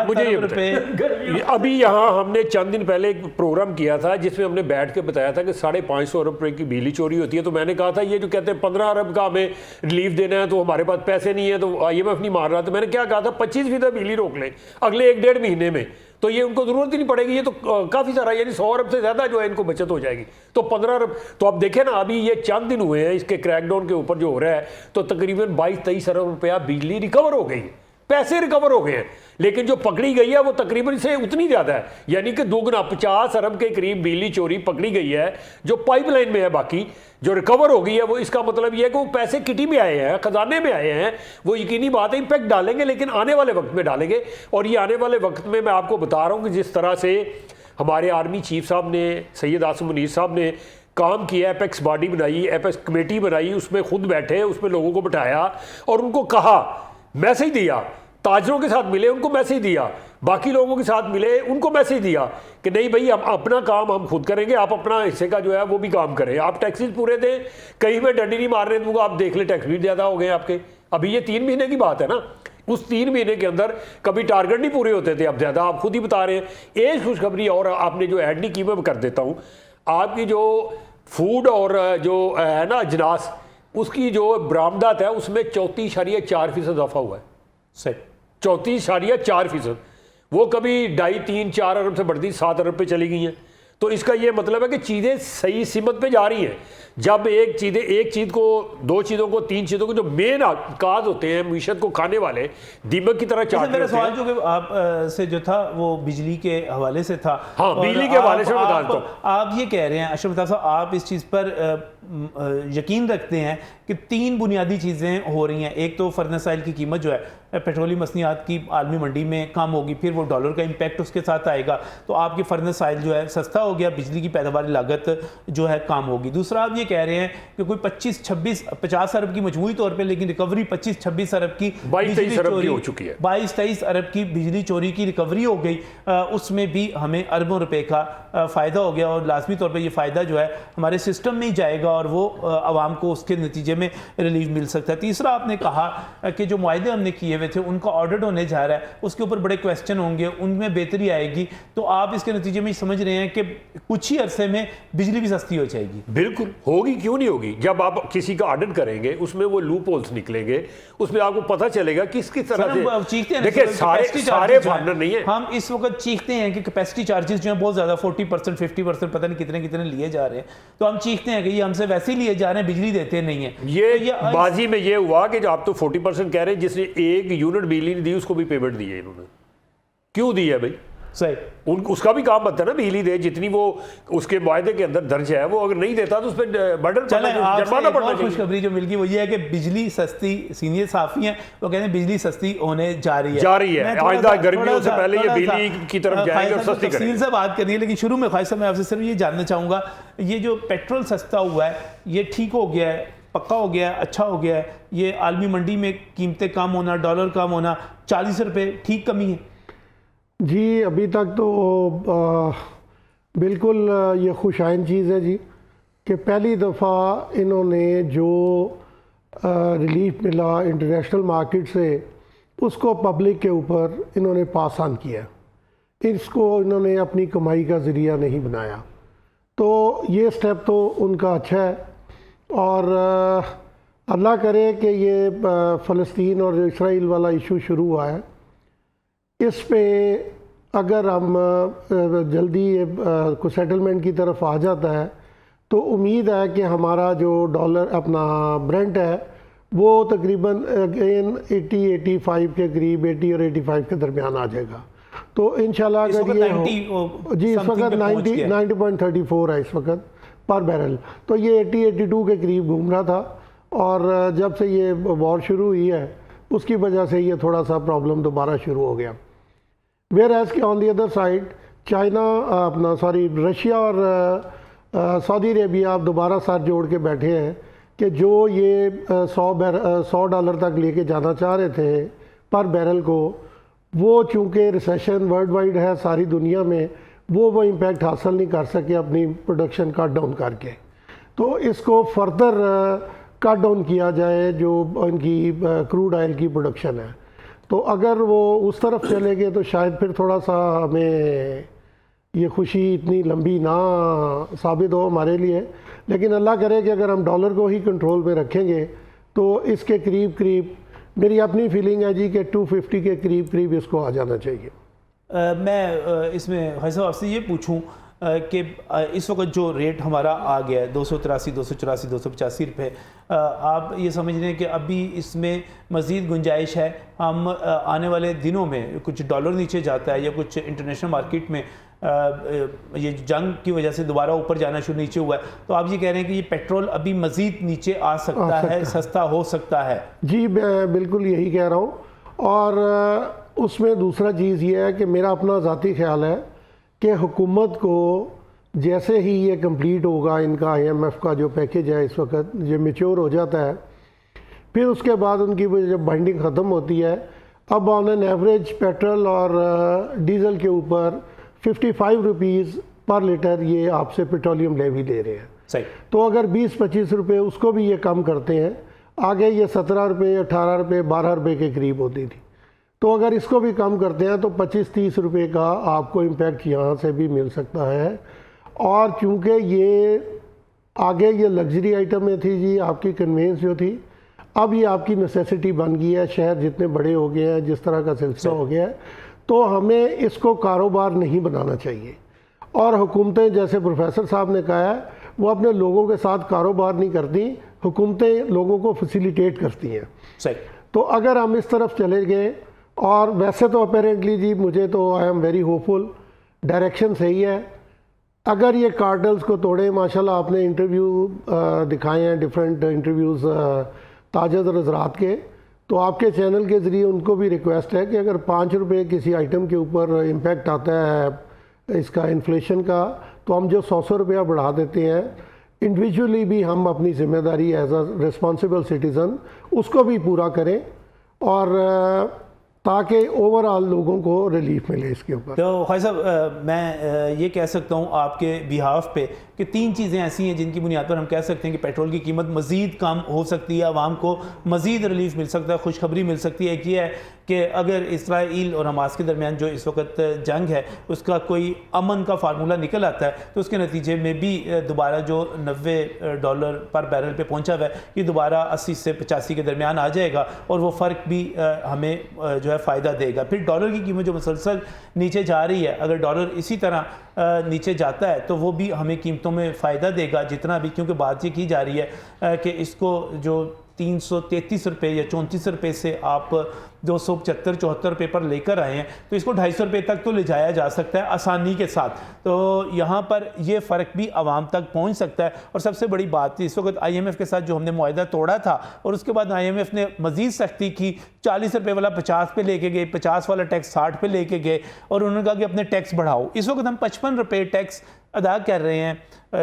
मुझे ये बताएं, अभी यहाँ हमने चंद दिन पहले एक प्रोग्राम किया था जिसमें हमने बैठ के बताया था कि 550 अरब रुपए की बिजली चोरी होती है। तो मैंने कहा था ये जो कहते हैं 15 अरब का हमें रिलीफ देना है तो हमारे पास पैसे नहीं है, तो IMF नहीं मार रहा। तो मैंने क्या कहा था, 25% बिजली रोक लें अगले 1-1.5 महीने में, तो ये उनको जरूरत ही नहीं पड़ेगी। ये तो काफ़ी सारा, यानी 100 अरब से ज़्यादा जो है इनको बचत हो जाएगी। तो 15 अरब, तो अब देखें ना, अभी ये चंद दिन हुए हैं इसके क्रैकडाउन के ऊपर जो हो रहा है, तो तकरीबन 22-23 अरब रुपया बिजली रिकवर हो गई, पैसे रिकवर हो गए हैं। लेकिन जो पकड़ी गई है वो तकरीबन से उतनी ज़्यादा है, यानी कि दोगुना 50 अरब के करीब बिजली चोरी पकड़ी गई है जो पाइपलाइन में है। बाकी जो रिकवर हो गई है वो, इसका मतलब ये है कि वो पैसे किटी में आए हैं, खजाने में आए हैं। वो यकीनी बात है इम्पैक्ट डालेंगे, लेकिन आने वाले वक्त में डालेंगे। और ये आने वाले वक्त में मैं आपको बता रहा हूँ कि जिस तरह से हमारे आर्मी चीफ साहब ने, सैयद आसिम मुनीर साहब ने काम किया, एपेक्स बॉडी बनाई, एपेक्स कमेटी बनाई, उसमें खुद बैठे, उसमें लोगों को बिठाया और उनको कहा, मैसेज दिया, ताजरों के साथ मिले उनको मैसेज दिया, बाकी लोगों के साथ मिले उनको मैसेज दिया कि नहीं भाई हम अपना काम हम खुद करेंगे, आप अपना हिस्से का जो है वो भी काम करें, आप टैक्सेस पूरे दें, कहीं में डंडी नहीं मारने दूंगा, आप देख ले टैक्स भी ज़्यादा हो गए आपके। अभी ये 3 महीने की बात है ना, उस 3 महीने के अंदर कभी टारगेट नहीं पूरे होते थे, अब ज़्यादा आप खुद ही बता रहे हैं। एक खुशखबरी और आपने जो ऐड नहीं की मैं कर देता हूँ, आपकी जो फूड और जो है ना अजनास, उसकी जो बरामदात है उसमें 34.4% इजाफा हुआ है। सही 34.4%, वो कभी 2.5-3-4 अरब से बढ़ती 7 अरब पे चली गई हैं। तो इसका ये मतलब है कि चीज़ें सही सिमत पे जा रही हैं। जब एक चीज़ को, 2 चीज़ों को, 3 चीज़ों को, जो मेन काज होते हैं मीशत को खाने वाले, दीमक की तरह चाट। मेरा सवाल जो कि आप से जो था वो बिजली के हवाले से था। हाँ, बिजली के हवाले से बता देता हूँ। आप ये कह रहे हैं अशरफ मेहताब साहब, आप इस चीज़ पर यकीन रखते हैं कि 3 बुनियादी चीज़ें हो रही हैं। एक तो फर्नेस ऑयल की कीमत जो है पेट्रोलियम मसनियात की आलमी मंडी में कम होगी, फिर वो डॉलर का इम्पैक्ट उसके साथ आएगा, तो आपकी फर्नेस ऑयल जो है सस्ता हो गया, बिजली की पैदावारी लागत जो है कम होगी। दूसरा आप ये कह रहे हैं कि कोई 25-26-50 अरब की मजमूई तौर पे, लेकिन रिकवरी 25-26 अरब की 22-23 अरब की हो चुकी है, 22-23 अरब की बिजली चोरी की रिकवरी हो गई। उसमें भी हमें अरबों रुपए का फ़ायदा हो गया, और लाजमी तौर पर यह फ़ायदा जो है हमारे सिस्टम में ही जाएगा और वो आवाम को उसके नतीजे में रिलीफ मिल सकता है। तीसरा आपने कहा कि जो मुआहदे हमने किए हुए थे उनका ऑडिट होने जा रहा है, उसके ऊपर बड़े क्वेश्चन होंगे, उनमें बेहतरी आएगी, तो आप इसके नतीजे में समझ रहे हैं कि कुछ ही अरसे में बिजली भी सस्ती हो जाएगी? बिल्कुल होगी, क्यों नहीं होगी। जब आप किसी का ऑडिट करेंगे उसमें वो लूप होल्स निकलेंगे, उसमें आपको पता चलेगा किस तरह से। चीखते हैं देखिए सारे फार्मर नहीं है, हम इस वक्त चीखते हैं कि कैपेसिटी चार्जेस जो है बहुत ज़्यादा 40% 50% पता नहीं कितने कितने लिए जा रहे हैं, तो हम चीखते हैं कि ये हमसे वैसे ही लिए जा रहे हैं, बिजली देते नहीं है। ये बाजी में ये हुआ कि आप तो 40% कह रहे हैं, जिसने 1 यूनिट बिजली दी उसको भी पेमेंट दी है इन्होंने। क्यों दी है भाई? सही, उसका भी काम बनता है ना बिजली दे, जितनी वो उसके मुआहदे के अंदर दर्ज है, वो अगर नहीं देता तो उस पर जुर्माना पड़ना चाहिए। खुशखबरी जो मिल गई वो ये है कि बिजली सस्ती, सीनियर साफी हैं वो कहते हैं बिजली सस्ती होने जा रही है। आइंदा गर्मियों से पहले ये बिजली की तरफ जाएंगे और सस्ती करेंगे। तफसील से बात करनी है, लेकिन शुरू में ख्वाहिश मैं आपसे सिर्फ ये जानना चाहूँगा, ये जो पेट्रोल सस्ता हुआ है ये ठीक हो गया है, पक्का हो गया है, अच्छा हो गया है? ये आलमी मंडी में कीमतें कम होना, डॉलर कम होना, 40 रुपये ठीक कमी है? जी अभी तक तो बिल्कुल ये खुशाइन चीज़ है जी कि पहली दफ़ा इन्होंने जो रिलीफ मिला इंटरनेशनल मार्केट से उसको पब्लिक के ऊपर इन्होंने पास ऑन किया, इसको इन्होंने अपनी कमाई का ज़रिया नहीं बनाया। तो ये स्टेप तो उनका अच्छा है, और अल्लाह करे कि ये फ़लस्तीन और इसराइल वाला इशू शुरू हुआ है, इस पे अगर हम जल्दी को सेटलमेंट की तरफ आ जाता है तो उम्मीद है कि हमारा जो डॉलर अपना ब्रेंट है वो तकरीबन अगेन 80-85 के करीब, 80 और 85 के दरमियान आ जाएगा। तो इंशाल्लाह अगर ये जी इस वक्त 90.34 है इस वक्त पर बैरल, तो ये 80-82 के करीब घूम रहा था, और जब से ये वॉर शुरू हुई है उसकी वजह से ये थोड़ा सा प्रॉब्लम दोबारा शुरू हो गया। वेयर एज के on the other side China Russia और सऊदी अरेबिया आप दोबारा साथ जोड़ के बैठे हैं कि जो ये $100 तक लेके जाना चाह रहे थे पर बैरल को, वो चूँकि रिसेशन वर्ल्ड वाइड है सारी दुनिया में, वो इम्पैक्ट हासिल नहीं कर सके अपनी प्रोडक्शन कट डाउन करके। तो इसको फर्दर कट डाउन किया जाए जो इनकी क्रूड ऑयल की प्रोडक्शन है। तो अगर वो उस तरफ चले गए तो शायद फिर थोड़ा सा हमें ये खुशी इतनी लंबी ना साबित हो हमारे लिए, लेकिन अल्लाह करे कि अगर हम डॉलर को ही कंट्रोल में रखेंगे तो इसके करीब करीब मेरी अपनी फीलिंग है जी कि 250 के करीब करीब इसको आ जाना चाहिए। मैं इसमें हसन आपसे ये पूछूं कि इस वक्त जो रेट हमारा आ गया है 283, 284, 285 रुपये, आप ये समझ रहे हैं कि अभी इसमें मज़ीद गुंजाइश है? हम आने वाले दिनों में कुछ डॉलर नीचे जाता है या कुछ इंटरनेशनल मार्केट में ये जंग की वजह से दोबारा ऊपर जाना शुरू नीचे हुआ है, तो आप ये कह रहे हैं कि ये पेट्रोल अभी मज़ीद नीचे आ सकता है, सस्ता हो सकता है? जी मैं बिल्कुल यही कह रहा हूँ। और उसमें दूसरा चीज़ ये है कि मेरा अपना ज़ाती ख्याल है कि हुकूमत को जैसे ही ये कंप्लीट होगा, इनका IMF का जो पैकेज है इस वक्त ये मैच्योर हो जाता है, फिर उसके बाद उनकी जब बाइंडिंग ख़त्म होती है, अब ऑन एन एवरेज पेट्रोल और डीज़ल के ऊपर 55 रुपीज़ पर लीटर ये आपसे पेट्रोलियम लेवी ले रहे हैं। सही। तो अगर 20-25 रुपये उसको भी ये कम करते हैं, आगे ये 17 रुपये, 18 रुपये, 12 रुपये के करीब होती थी, तो अगर इसको भी कम करते हैं तो 25-30 रुपये का आपको इम्पैक्ट यहाँ से भी मिल सकता है। और चूँकि ये आगे ये लग्जरी आइटम में थी जी, आपकी कन्वेंस जो थी, अब ये आपकी नेसेसिटी बन गई है। शहर जितने बड़े हो गए हैं, जिस तरह का सिलसिला हो गया है, तो हमें इसको कारोबार नहीं बनाना चाहिए। और हुकूमतें, जैसे प्रोफेसर साहब ने कहा है, वो अपने लोगों के साथ कारोबार नहीं करती, हुकूमतें लोगों को फैसिलिटेट करती हैं। सही। तो अगर हम इस तरफ चले गए, और वैसे तो अपेरेंटली जी मुझे तो I am very hopeful, direction सही है। अगर ये कार्टल्स को तोड़े, माशाल्लाह आपने इंटरव्यू दिखाए हैं, डिफरेंट इंटरव्यूज़ ताजद और हज़रात के, तो आपके चैनल के ज़रिए उनको भी रिक्वेस्ट है कि अगर 5 रुपये किसी आइटम के ऊपर इम्पेक्ट आता है इसका इन्फ्लेशन का, तो हम जो 100 रुपया बढ़ा देते हैं, इंडिविजुअली भी हम अपनी ज़िम्मेदारी एज अ रिस्पॉन्सिबल सिटीज़न उसको भी पूरा करें, और ताकि ओवरऑल लोगों को रिलीफ मिले इसके ऊपर। तो ख्वाजा साहब, मैं ये कह सकता हूँ आपके बिहाफ पे कि 3 चीज़ें ऐसी हैं जिनकी बुनियाद पर हम कह सकते हैं कि पेट्रोल की कीमत मज़ीद कम हो सकती है, आवाम को मज़ीद रिलीफ मिल सकता है, खुशखबरी मिल सकती है। एक ये है कि अगर इसराइल और हमास के दरमियान जो इस वक्त जंग है उसका कोई अमन का फार्मूला निकल आता है, तो उसके नतीजे में भी दोबारा जो $90 पर बैरल पे पहुंचा हुआ है, ये दोबारा 80 से 85 के दरमियान आ जाएगा, और वो फ़र्क भी हमें जो है फ़ायदा देगा। फिर डॉलर की कीमत जो मुसलसल नीचे जा रही है, अगर डॉलर इसी तरह नीचे जाता है तो वो भी हमें कीमतों में फ़ायदा देगा जितना भी, क्योंकि बात ये की जा रही है कि इसको जो 333 रुपये या 34 रुपये से आप 275-74 रुपये पर लेकर आए हैं, तो इसको 250 रुपये तक तो ले जाया जा सकता है आसानी के साथ। तो यहाँ पर ये फ़र्क भी आवाम तक पहुँच सकता है। और सबसे बड़ी बात इस वक्त IMF के साथ जो हमने मुआहदा तोड़ा था, और उसके बाद IMF ने मज़ीद सख्ती की, 40 रुपये वाला 50 पे लेके गए, 50 वाला टैक्स 60 पे लेके गए, और उन्होंने कहा कि अपने टैक्स बढ़ाओ। इस वक्त हम 55 रुपये टैक्स अदा कर रहे हैं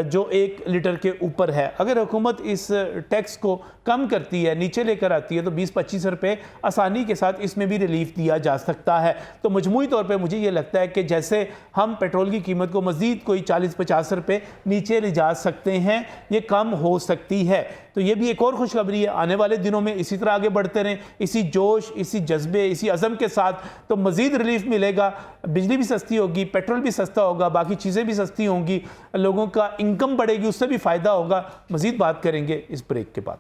जो 1 लीटर के ऊपर है। अगर हुकूमत इस टैक्स को कम करती है, नीचे लेकर आती है, तो 20-25 रुपये आसानी के साथ इसमें भी रिलीफ दिया जा सकता है। तो मजमूई तौर पे मुझे ये लगता है कि जैसे हम पेट्रोल की कीमत को मज़ीद कोई 40-50 रुपये नीचे ले जा सकते हैं, ये कम हो सकती है। तो ये भी एक और खुशखबरी है। आने वाले दिनों में इसी तरह आगे बढ़ते रहें, इसी जोश, इसी जज्बे, इसी अज़म के साथ, तो मज़ीद रिलीफ मिलेगा। बिजली भी सस्ती होगी, पेट्रोल भी सस्ता होगा, बाकी चीज़ें भी सस्ती होंगी, लोगों का इनकम बढ़ेगी, उससे भी फ़ायदा होगा। मज़ीद बात करेंगे इस ब्रेक के बाद।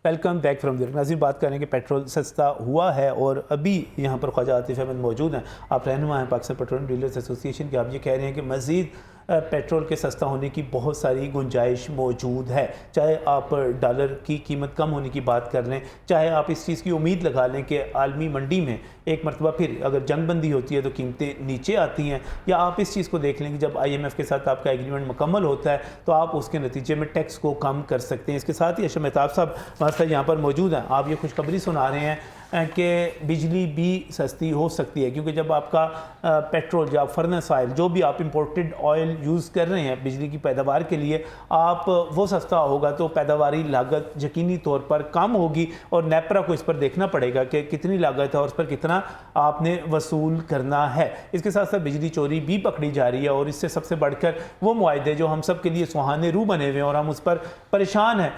वेलकम बैक फ्रॉम द नाज़रीन, बात करें कि पेट्रोल सस्ता हुआ है और अभी यहाँ पर ख्वाजा आतिफ अहमद मौजूद हैं, आप रहनुमा हैं पाकिस्तान पेट्रोलियम डीलर्स एसोसिएशन के। आप ये कह रहे हैं कि मज़ीद पेट्रोल के सस्ता होने की बहुत सारी गुंजाइश मौजूद है, चाहे आप डॉलर की कीमत कम होने की बात कर लें, चाहे आप इस चीज़ की उम्मीद लगा लें कि आलमी मंडी में एक मरतबा फिर अगर जंग बंदी होती है तो कीमतें नीचे आती हैं, या आप इस चीज़ को देख लें कि जब IMF के साथ आपका एग्रीमेंट मुकम्मल होता है तो आप उसके नतीजे में टैक्स को कम कर सकते हैं। इसके साथ ही अशरफ मेहताब साहब हमारे साथ यहाँ पर मौजूद हैं। आप ये खुशखबरी सुना रहे हैं कि बिजली भी सस्ती हो सकती है, क्योंकि जब आपका पेट्रोल या फर्नेस ऑयल, जो भी आप इंपोर्टेड ऑयल यूज़ कर रहे हैं बिजली की पैदावार के लिए, आप वो सस्ता होगा तो पैदावारी लागत यकीनी तौर पर कम होगी और नेपरा को इस पर देखना पड़ेगा कि कितनी लागत है और उस पर कितना आपने वसूल करना है। इसके साथ साथ बिजली चोरी भी पकड़ी जा रही है और इससे सबसे बढ़कर वो मुआहदे जो हम सब के लिए सुहाने रूह बने हुए हैं और हम उस पर परेशान हैं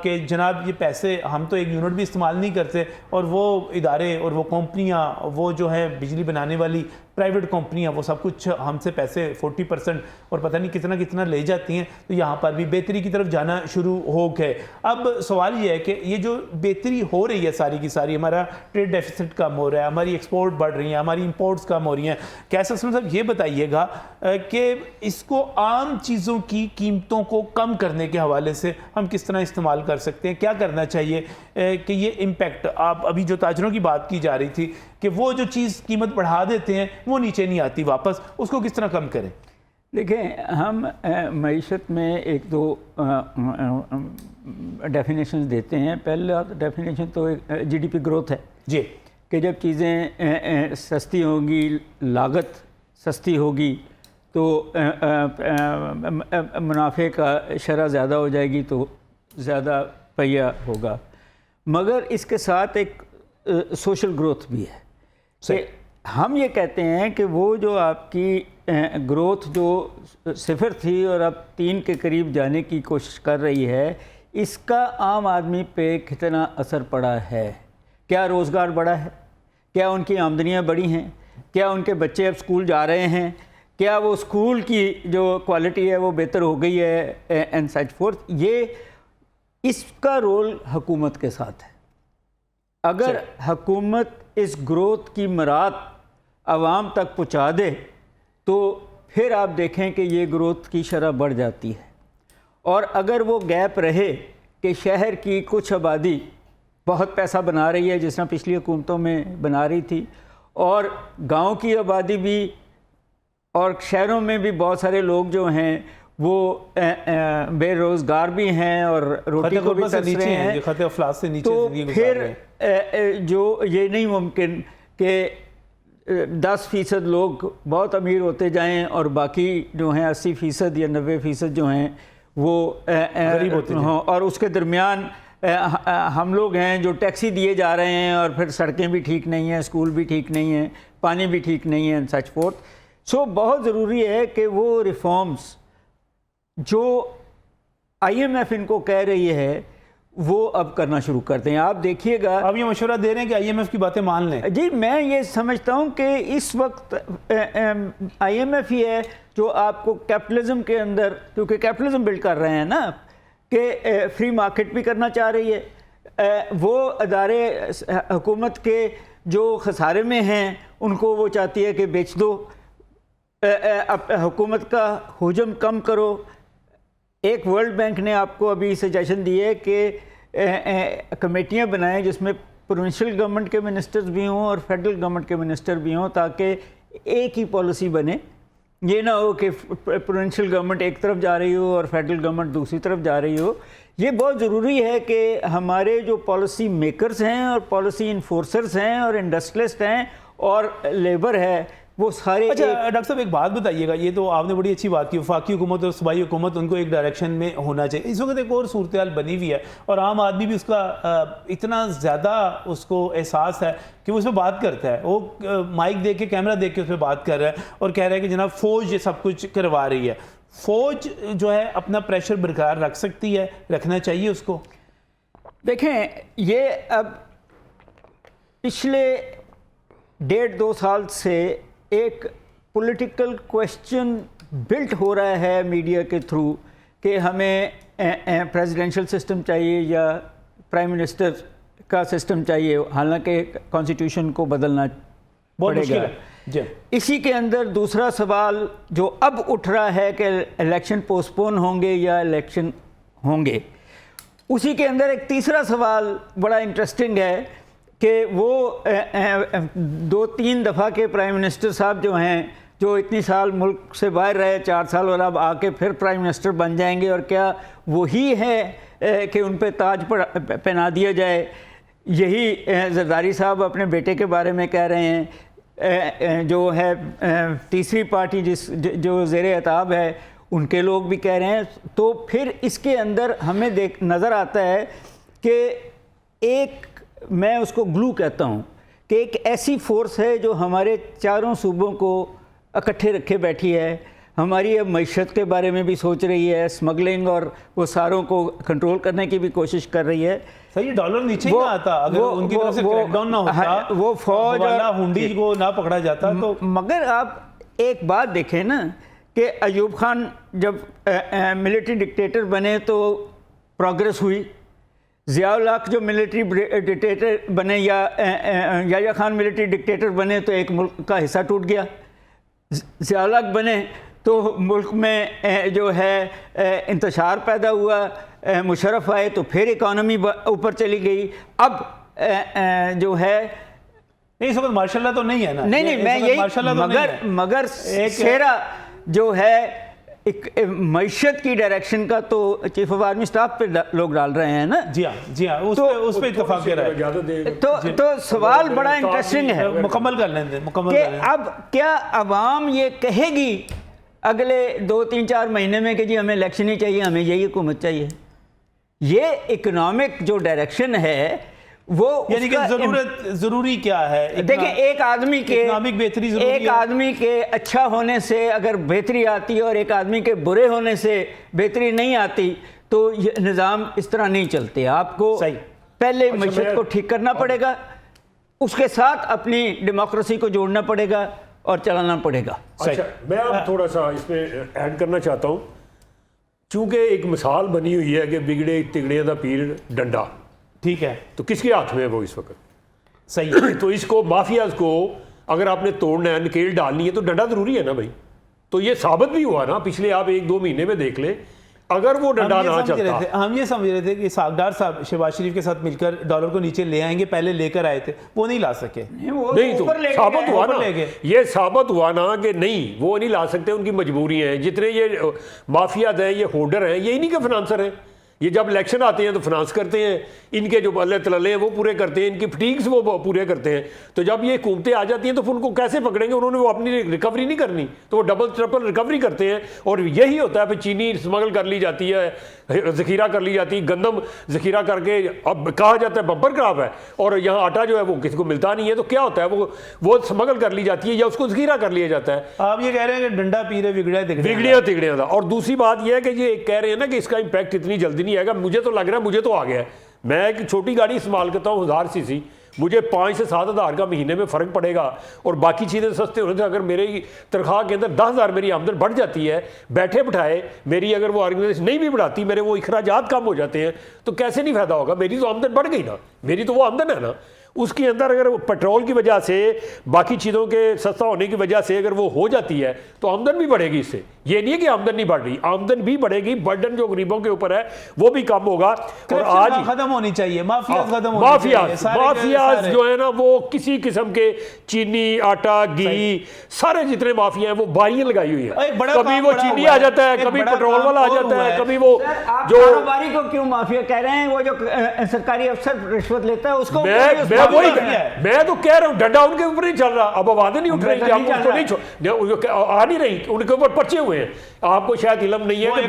कि जनाब ये पैसे हम तो एक यूनिट भी इस्तेमाल नहीं करते और वो इदारे और वो कंपनियां, वो जो है बिजली बनाने वाली प्राइवेट कंपनियां, वो सब कुछ हमसे पैसे 40% और पता नहीं कितना कितना ले जाती हैं। तो यहाँ पर भी बेहतरी की तरफ जाना शुरू हो गए। अब सवाल ये है कि ये जो बेहतरी हो रही है सारी की सारी, हमारा ट्रेड डेफिसिट कम हो रहा है, हमारी एक्सपोर्ट बढ़ रही है, हमारी इंपोर्ट्स कम हो रही हैं, कैसा साहब ये बताइएगा कि इसको आम चीज़ों की कीमतों को कम करने के हवाले से हम किस तरह इस्तेमाल कर सकते हैं, क्या करना चाहिए कि ये इम्पैक्ट, आप अभी जो ताजरों की बात की जा रही थी कि वो जो चीज़ कीमत बढ़ा देते हैं वो नीचे नहीं आती वापस, उसको किस तरह कम करें? देखें, हम मईशत में एक दो डेफिनेशंस देते हैं। पहला डेफिनेशन तो GDP ग्रोथ है जी, कि जब चीज़ें सस्ती होंगी, लागत सस्ती होगी तो मुनाफे का शरह ज़्यादा हो जाएगी तो ज़्यादा पहिया होगा। मगर इसके साथ एक सोशल ग्रोथ भी है कि हम ये कहते हैं कि वो जो आपकी ग्रोथ जो 0 थी और अब 3 के करीब जाने की कोशिश कर रही है, इसका आम आदमी पे कितना असर पड़ा है। क्या रोज़गार बढ़ा है? क्या उनकी आमदनियां बढ़ी हैं? क्या उनके बच्चे अब स्कूल जा रहे हैं? क्या वो स्कूल की जो क्वालिटी है वो बेहतर हो गई है एंड सच फोर्थ? ये इसका रोल हुकूमत के साथ है। अगर हुकूमत इस ग्रोथ की मरात आवाम तक पहुंचा दे तो फिर आप देखें कि ये ग्रोथ की शरह बढ़ जाती है। और अगर वो गैप रहे कि शहर की कुछ आबादी बहुत पैसा बना रही है जिस तरह पिछली हुकूमतों में बना रही थी, और गांव की आबादी भी और शहरों में भी बहुत सारे लोग जो हैं वो बेरोज़गार भी हैं और रोटी को भी तरस रहे हैं, तो फिर जो ये नहीं मुमकिन कि 10% लोग बहुत अमीर होते जाएं और बाकी जो हैं 80% या 90% जो हैं वो गरीब होते हैं, और उसके दरमियान हम लोग हैं जो टैक्सी दिए जा रहे हैं और फिर सड़कें भी ठीक नहीं हैं, स्कूल भी ठीक नहीं है, पानी भी ठीक नहीं है एंड सच फोर्थ। सो बहुत ज़रूरी है कि वो रिफॉर्म्स जो IMF इनको कह रही है वो अब करना शुरू करते हैं। आप देखिएगा, आप ये मशवरा दे रहे हैं कि IMF की बातें मान लें। जी, मैं ये समझता हूँ कि इस वक्त IMF ही है जो आपको कैपिटलिज्म के अंदर, क्योंकि कैपिटलिज्म बिल्ड कर रहे हैं ना, कि फ्री मार्केट भी करना चाह रही है। वो अदारे हुकूमत के जो खसारे में हैं उनको वो चाहती है कि बेच दो, हुकूमत का हुजम कम करो। एक वर्ल्ड बैंक ने आपको अभी सजेशन दी है कि कमेटियां बनाएं जिसमें प्रोविंशियल गवर्नमेंट के मिनिस्टर्स भी हों और फेडरल गवर्नमेंट के मिनिस्टर भी हों, ताकि एक ही पॉलिसी बने। ये ना हो कि प्रोविंशियल गवर्नमेंट एक तरफ जा रही हो और फेडरल गवर्नमेंट दूसरी तरफ जा रही हो। ये बहुत ज़रूरी है कि हमारे जो पॉलिसी मेकर्स हैं और पॉलिसी इन्फोर्सर्स हैं और इंडस्ट्रियलिस्ट हैं और लेबर है, वो सारे अच्छा डॉक्टर साहब एक बात बताइएगा, ये तो आपने बड़ी अच्छी बात की, वफाकी हुकूमत और सूबाई हुकूमत उनको एक डायरेक्शन में होना चाहिए। इस वक्त एक और सूरत हाल बनी हुई है और आम आदमी भी उसका इतना ज़्यादा उसको एहसास है कि वो उसमें बात करता है, वो माइक देख के कैमरा देख के उस पर बात कर रहा है और कह रहा है कि जनाब फ़ौज ये सब कुछ करवा रही है। फ़ौज जो है अपना प्रेशर बरकरार रख सकती है, रखना चाहिए उसको। देखें, ये अब पिछले 1.5-2 साल से एक पॉलिटिकल क्वेश्चन बिल्ट हो रहा है मीडिया के थ्रू कि हमें प्रेसिडेंशियल सिस्टम चाहिए या प्राइम मिनिस्टर का सिस्टम चाहिए, हालांकि कॉन्स्टिट्यूशन को बदलना पड़ेगा। इसी के अंदर दूसरा सवाल जो अब उठ रहा है कि इलेक्शन पोस्टपोन होंगे या इलेक्शन होंगे, उसी के अंदर एक तीसरा सवाल बड़ा इंटरेस्टिंग है कि वो 2-3 दफ़ा के प्राइम मिनिस्टर साहब जो हैं, जो इतनी साल मुल्क से बाहर रहे 4 साल, और अब आके फिर प्राइम मिनिस्टर बन जाएंगे, और क्या वही है कि उन पे ताज पहना दिया जाए। यही जरदारी साहब अपने बेटे के बारे में कह रहे हैं, जो है तीसरी पार्टी जो ज़ेरे अताब है उनके लोग भी कह रहे हैं। तो फिर इसके अंदर हमें नज़र आता है कि एक, मैं उसको ग्लू कहता हूँ, कि एक ऐसी फोर्स है जो हमारे चारों सूबों को इकट्ठे रखे बैठी है, हमारी अब मईशत के बारे में भी सोच रही है, स्मगलिंग और वो सारों को कंट्रोल करने की भी कोशिश कर रही है। सही, डॉलर नीचे ही ना आता अगर उनकी तरफ से क्रैकडाउन ना होता, वो फौज और हुंडी को ना पकड़ा जाता तो। मगर आप एक बात देखें ना कि अयूब खान जब मिलिट्री डिक्टेटर बने तो प्रोग्रेस हुई, ज़िया-उल हक जो मिलिट्री डिक्टेटर बने या खान मिलिट्री डिक्टेटर बने तो एक मुल्क का हिस्सा टूट गया। ज़िया-उल हक बने तो मुल्क में जो है इंतशार पैदा हुआ, मुशर्रफ आए तो फिर इकॉनमी ऊपर चली गई। अब जो है इस वक्त माशाल्लाह तो नहीं है ना, नहीं मैं यही, मगर सेरा जो है एक मईशत की डायरेक्शन का तो चीफ ऑफ आर्मी स्टाफ पे लोग डाल रहे हैं ना। जी हाँ, उस पे इत्तेफाक कर रहा है। तो सवाल बड़ा इंटरेस्टिंग है, मुकम्मल कर लेंगे कि अब क्या अवाम ये कहेगी अगले 2-3-4 महीने में कि जी हमें इलेक्शन ही चाहिए, हमें यही हुकूमत चाहिए? ये इकोनॉमिक जो डायरेक्शन है वो यानी कि जरूरी क्या है? देखिए, एक आदमी के अच्छा होने से अगर बेहतरी आती है और एक आदमी के बुरे होने से बेहतरी नहीं आती तो ये निज़ाम इस तरह नहीं चलते। आपको पहले मईशत को ठीक करना पड़ेगा, उसके साथ अपनी डेमोक्रेसी को जोड़ना पड़ेगा और चलाना पड़ेगा। अच्छा, मैं अब थोड़ा सा इसमें ऐड करना चाहता हूँ, चूँकि एक मिसाल बनी हुई है कि बिगड़े तिगड़े का पीर डंडा, ठीक है, तो किसके हाथ में है वो इस वक्त? सही है। तो इसको माफियाज को अगर आपने तोड़ना है, नकेल डालनी है, तो डंडा जरूरी है ना भाई। तो ये साबित भी हुआ ना, पिछले आप 1-2 महीने में देख ले, अगर वो डंडा ना चलता। हम ये समझ रहे थे कि सागदार साहब शहबाज शरीफ के साथ मिलकर डॉलर को नीचे ले आएंगे, पहले लेकर आए थे, वो नहीं ला सके। नहीं तो साबित हुआ ना, ये साबित हुआ ना कि नहीं वो नहीं ला सकते, उनकी मजबूरी है। जितने ये माफियाद हैं, ये होल्डर हैं, ये इन्हीं के फाइनेंसर हैं। ये जब इलेक्शन आते हैं तो फाइनेंस करते हैं, इनके जो अल्ले तलले हैं वो पूरे करते हैं, इनकी फटीक्स वो पूरे करते हैं। तो जब ये हुकूमतें आ जाती हैं तो फिर उनको कैसे पकड़ेंगे? उन्होंने वो अपनी रिकवरी नहीं करनी, तो वो डबल ट्रिपल रिकवरी करते हैं। और यही होता है, फिर चीनी स्मगल कर ली जाती है, ज़ख़ीरा कर ली जाती है, गंदम ज़ख़ीरा करके अब कहा जाता है बम्पर ख़राब है, और यहाँ आटा जो है वो किसी को मिलता नहीं है, तो क्या होता है वो स्मगल कर ली जाती है या उसको ज़ख़ीरा कर लिया जाता है। आप ये कह रहे हैं कि डंडा पी रहे बिगड़िया तिगड़िया था। और दूसरी बात यह है कि ये कह रहे हैं ना कि इसका इम्पैक्ट इतनी जल्दी नहीं आएगा। मुझे तो लग रहा है, मुझे तो आ गया है। मैं एक छोटी गाड़ी इस्तेमाल करता हूँ 1000 सीसी, मुझे 5 से 7 हज़ार का महीने में फ़र्क पड़ेगा, और बाकी चीज़ें सस्ते होने से अगर मेरी तनख्वाह के अंदर 10,000 मेरी आमदन बढ़ जाती है, बैठे बिठाए मेरी अगर वो ऑर्गेनाइजेशन नहीं भी बढ़ाती, मेरे वो अखराजात कम हो जाते हैं, तो कैसे नहीं फ़ायदा होगा? मेरी तो आमदन बढ़ गई ना, मेरी तो वो आमदन है ना। उसके अंदर अगर पेट्रोल की वजह से, बाकी चीज़ों के सस्ता होने की वजह से अगर वो हो जाती है तो आमदन भी बढ़ेगी। इससे ये नहीं है कि आमदन नहीं बढ़ रही, आमदन भी बढ़ेगी, बर्डन जो गरीबों के ऊपर है वो भी कम होगा। और आज खत्म होनी चाहिए माफियाज जो है ना, वो किसी किस्म के चीनी, आटा, घी, सारे जितने माफिया हैं वो बारियां लगाई हुई है। कभी वो चीनी आ जाता है, कभी पेट्रोल वाला आ जाता है, कभी वो जो कारोबारी को क्यों माफिया कह रहे हैं? वो जो सरकारी अफसर रिश्वत लेता है उसको मैं तो कह रहा हूँ डंडा उनके ऊपर नहीं चल रहा, अब आवाजें नहीं उठ रही कि आप उसको नहीं आ नहीं रही, उनके ऊपर पर्चे हुए हैं। आपको शायद इल्म नहीं है कि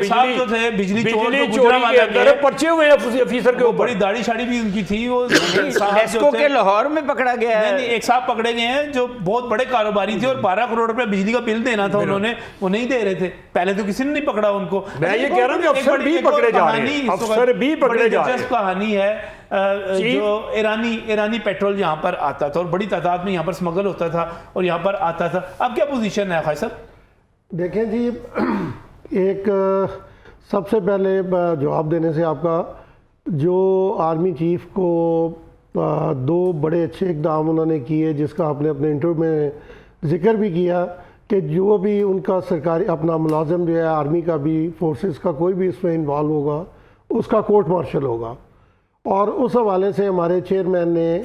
बिजली चोरी के अंदर पर्चे हुए हैं ऑफिसर के ऊपर। बड़ी दाढ़ी शाड़ी भी उनकी थी, वो लेस्को के लाहौर में पकड़ा गया है। एक साहब पकड़े गए हैं जो बहुत बड़े कारोबारी थे और 12 करोड़ रुपए बिजली का बिल देना था उन्होंने, वो नहीं दे रहे थे। पहले तो किसी ने नहीं पकड़ा उनको। मैं ये कह रहा हूँ अफसर भी पकड़े जा रहे हैं, अफसर भी पकड़े जा रहे हैं। कहानी है जो ईरानी पेट्रोल यहाँ पर आता था और बड़ी तादाद में यहाँ पर स्मगल होता था और यहाँ पर आता था। अब क्या पोजीशन है खाई साहब? देखें जी, एक सबसे पहले जवाब देने से आपका, जो आर्मी चीफ को 2 बड़े अच्छे इकदाम उन्होंने किए, जिसका आपने अपने इंटरव्यू में जिक्र भी किया कि जो भी उनका सरकारी अपना मुलाजिम जो है आर्मी का भी, फोर्सेस का कोई भी इसमें इन्वॉल्व होगा, उसका कोर्ट मार्शल होगा। और उस हवाले से हमारे चेयरमैन ने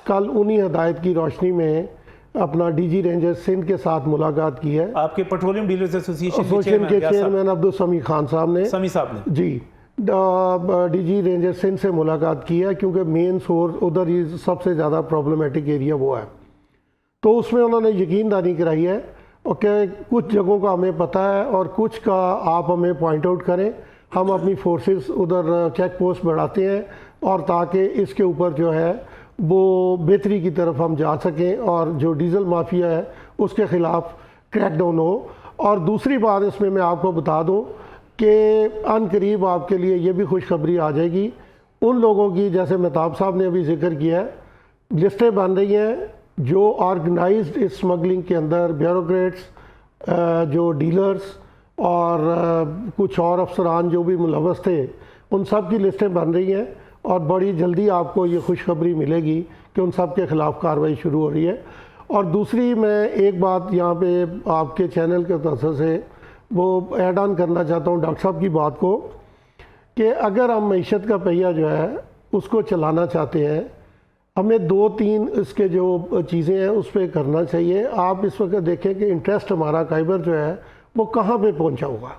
कल उन्हीं हदायत की रोशनी में अपना डीजी रेंजर सिंध के साथ मुलाकात की है। आपके पेट्रोलियम डीलर्स एसोसिएशन के चेयरमैन अब्दुल समी खान साहब ने जी डीजी रेंजर सिंध से मुलाकात की है, क्योंकि मेन सोर्स उधर ही सबसे ज़्यादा प्रॉब्लमेटिक एरिया वो है। तो उसमें उन्होंने यकीनदानी कराई है और कि कुछ जगहों का हमें पता है और कुछ का आप हमें पॉइंट आउट करें, हम अपनी फोर्सेस उधर चेक पोस्ट बढ़ाते हैं और ताकि इसके ऊपर जो है वो बेहतरी की तरफ हम जा सकें और जो डीज़ल माफिया है उसके ख़िलाफ़ क्रैकडाउन हो। और दूसरी बात इसमें मैं आपको बता दूं कि अनकरीब आपके लिए ये भी खुशखबरी आ जाएगी उन लोगों की, जैसे मेहताब साहब ने अभी जिक्र किया है, लिस्टें बन रही हैं जो ऑर्गेनाइज्ड इस स्मगलिंग के अंदर ब्यूरोक्रेट्स, जो डीलर्स और कुछ और अफसरान जो भी मुलव्वस थे, उन सब की लिस्टें बन रही हैं और बड़ी जल्दी आपको ये खुशखबरी मिलेगी कि उन सब के ख़िलाफ़ कार्रवाई शुरू हो रही है। और दूसरी मैं एक बात यहाँ पे आपके चैनल के तरफ से वो ऐड ऑन करना चाहता हूँ डॉक्टर साहब की बात को, कि अगर हम मईशत का पहिया जो है उसको चलाना चाहते हैं, हमें 2-3 इसके जो चीज़ें हैं उस पर करना चाहिए। आप इस वक्त देखें कि इंटरेस्ट हमारा काइबर जो है वो कहाँ पे पहुँचा हुआ,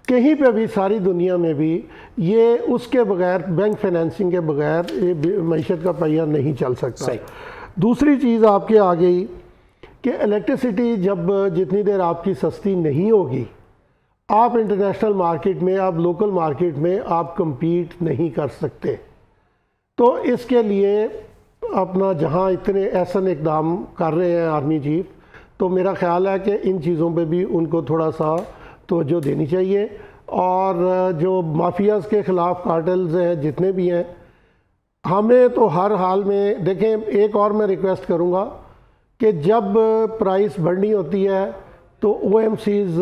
कहीं पे भी सारी दुनिया में भी ये उसके बगैर, बैंक फाइनेंसिंग के बगैर ये मईशत का पहिया नहीं चल सकता। दूसरी चीज़ आपके आ गई कि इलेक्ट्रिसिटी जब जितनी देर आपकी सस्ती नहीं होगी, आप इंटरनेशनल मार्केट में, आप लोकल मार्केट में आप compete नहीं कर सकते। तो इसके लिए अपना जहाँ इतने ऐसा इकदाम कर रहे हैं आर्मी चीफ, तो मेरा ख्याल है कि इन चीज़ों पे भी उनको थोड़ा सा तवज्जो देनी चाहिए। और जो माफियाज़ के ख़िलाफ़ कार्टेल्स हैं जितने भी हैं, हमें तो हर हाल में देखें। एक और मैं रिक्वेस्ट करूँगा कि जब प्राइस बढ़नी होती है तो OMCs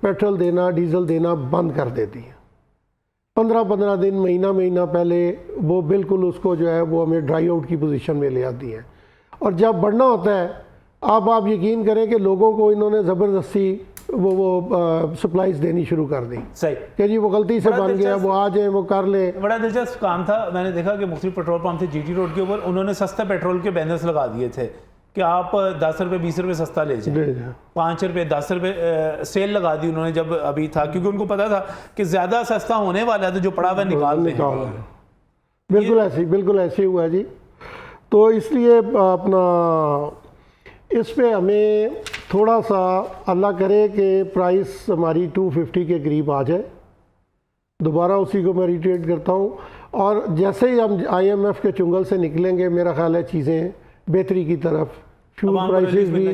पेट्रोल देना, डीज़ल देना बंद कर देती हैं। 15-15 दिन, महीना पहले वो बिल्कुल उसको जो है वो हमें ड्राई आउट की पोजीशन में ले आती है। और जब बढ़ना होता है, आप यकीन करें कि लोगों को इन्होंने ज़बरदस्ती वो सप्लाईज देनी शुरू कर दी। सही कि जी वो गलती से बन गया, वो आ जाए, वो कर ले। बड़ा दिलचस्प काम था। मैंने देखा कि मुख्तलिफ पेट्रोल पंप थे GT रोड के ऊपर, उन्होंने सस्ता पेट्रोल के बैनर्स लगा दिए थे कि आप 10 रुपये 20 रुपये सस्ता ले जाए, 5 रुपये 10 रुपये सेल लगा दी उन्होंने जब अभी था, क्योंकि उनको पता था कि ज़्यादा सस्ता होने वाला है तो जो पड़ा हुआ निकाल दें। बिल्कुल ऐसे हुआ है जी। तो इसलिए अपना इस पे हमें थोड़ा सा अल्लाह करे कि प्राइस हमारी 250 के करीब आ जाए। दोबारा उसी को मैं रिट्रेट करता हूँ। और जैसे ही हम IMF के चुंगल से निकलेंगे, मेरा ख्याल है चीज़ें बेहतरी की तरफ, फ्यूल प्राइसेस भी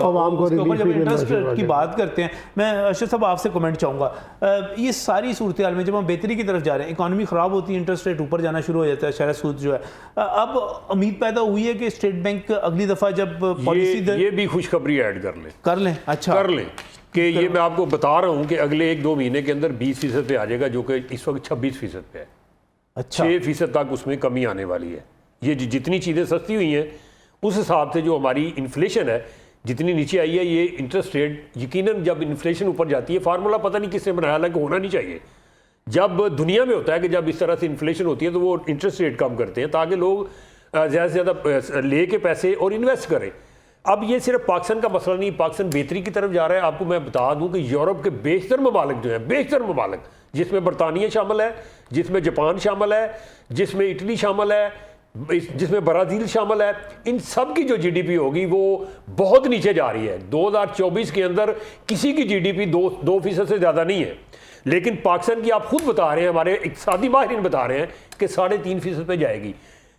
आवाम को रिलीफ मिलना शुरू हो की बात करते हैं। मैं अरशद साहब आपसे कमेंट चाहूँगा, ये सारी सूरत हाल में जब हम बेहतरी की तरफ जा रहे हैं, इकॉनमी ख़राब होती है, इंटरेस्ट रेट ऊपर जाना शुरू हो जाता है, शरह सूद जो है, अब उम्मीद पैदा हुई है कि स्टेट बैंक अगली दफ़ा जब पॉलिसी ये भी खुशखबरी ऐड कर लें। अच्छा कर लें कि ये मैं आपको बता रहा हूँ कि अगले 1-2 महीने के अंदर 20% पे आ जाएगा, जो कि इस वक्त 26% पे है। अच्छा, 6% तक उसमें कमी आने वाली है। ये जितनी चीज़ें सस्ती हुई हैं उस हिसाब से जो हमारी इन्फ्लेशन है जितनी नीचे आई है, ये इंटरेस्ट रेट यकीनन जब इन्फ्लेशन ऊपर जाती है, फार्मूला पता नहीं किसने बनाया, हालांकि होना नहीं चाहिए। जब दुनिया में होता है कि जब इस तरह से इन्फ्लेशन होती है तो वो इंटरेस्ट रेट कम करते हैं ताकि लोग ज़्यादा से ज़्यादा ले के पैसे और इन्वेस्ट करें। अब ये सिर्फ पाकिस्तान का मसला नहीं, पाकिस्तान बेहतरी की तरफ जा रहा है। आपको मैं बता दूं कि यूरोप के बेशतर ममालिक जो हैं, बेशतर ममालिक जिसमें बरतानिया शामिल है, जिसमें जापान शामिल है, जिसमें इटली शामिल है, जिसमें ब्राज़ील शामिल है, इन सब की जो जीडीपी होगी वो बहुत नीचे जा रही है। 2024 के अंदर किसी की जीडीपी 2% से ज़्यादा नहीं है, लेकिन पाकिस्तान की आप खुद बता रहे हैं, हमारे इक़्तिसादी माहिरीन बता रहे हैं कि 3.5% पे जाएगी।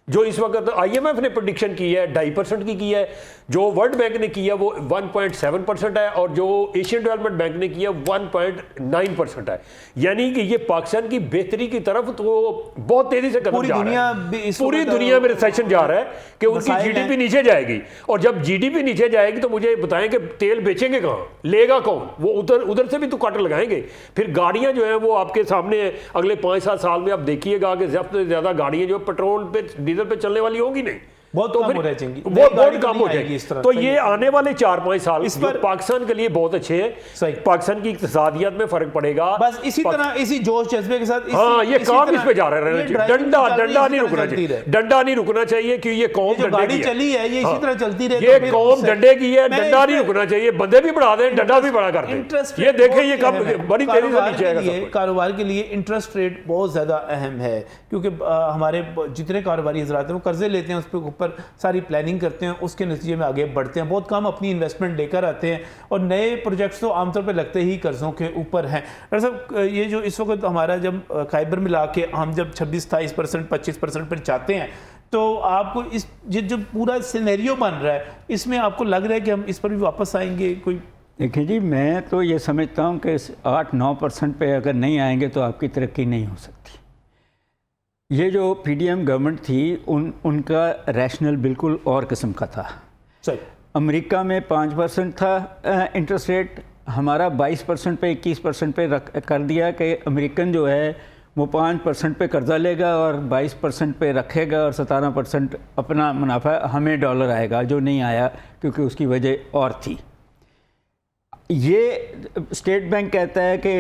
जो इस वक्त IMF ने प्रेडिक्शन की है 2.5% की है, जो वर्ल्ड बैंक ने की है वो 1.7% है, और जो एशियन डेवलपमेंट बैंक ने की है 1.9% है। यानी कि ये पाकिस्तान की बेहतरी की तरफ तो बहुत तेजी से कदम जा रहा है। पूरी दुनिया में रिसेशन जा रहा है कि उनकी जीडीपी नीचे जाएगी, और जब जीडीपी नीचे जाएगी तो मुझे बताएं कि तेल बेचेंगे कहाँ, लेगा कौन? वो उधर से भी तो कट लगाएंगे। फिर गाड़ियां जो है वो आपके सामने है, अगले 5-7 साल में आप देखिएगा कि ज़्यादा से ज़्यादा गाड़ियां जो पेट्रोल पे डीजल पे चलने वाली होगी नहीं, बहुत तो कम फिर हो जाएंगी, वो बहुत कम हो जाएगी। तो ये आने वाले 4-5 साल इस पर पाकिस्तान के लिए बहुत अच्छे हैं। पाकिस्तान की इक़्तिसादियत में फर्क पड़ेगा। बस इसी तरह इसी जोश जज्बे के साथ हाँ, ये काम इस पे जा रहा है। डंडा नहीं रुकना चाहिए, डंडा नहीं रुकना चाहिए कि ये कौम डंडे की चली है, ये इसी तरह चलती रहे। ये कौम डंडे की है, डंडा नहीं रुकना चाहिए। बंदे भी बढ़ा दें, डंडा भी बढ़ा कर दें। ये देखें ये कब बड़ी तेजी से नीचे आएगा। कारोबार के लिए इंटरेस्ट रेट बहुत ज़्यादा अहम है, क्योंकि हमारे जितने कारोबारी हजरात हैं वो कर्जे लेते हैं, उस ऊपर सारी प्लानिंग करते हैं, उसके नतीजे में आगे बढ़ते हैं। बहुत कम अपनी इन्वेस्टमेंट लेकर आते हैं, और नए प्रोजेक्ट्स तो आमतौर पर लगते ही कर्जों के ऊपर हैं। डॉक्टर साहब, ये जो इस वक्त हमारा जब खाइबर मिला के हम जब 26-27%, 25% पर जाते हैं, तो आपको इस जो पूरा सिनेरियो बन रहा है, इसमें आपको लग रहा है कि हम इस पर भी वापस आएंगे? कोई देखिए जी, मैं तो ये समझता हूँ कि 8-9% पे अगर नहीं आएंगे तो आपकी तरक्की नहीं हो सकती। ये जो PDM गवर्नमेंट थी उनका रैशनल बिल्कुल और किस्म का था। सही। अमेरिका में 5% था इंटरेस्ट रेट, हमारा 22% पे 21% पे कर दिया कि अमेरिकन जो है वो 5% पे कर्जा लेगा और 22% पे रखेगा, और 17% अपना मुनाफा हमें डॉलर आएगा, जो नहीं आया क्योंकि उसकी वजह और थी। ये स्टेट बैंक कहता है कि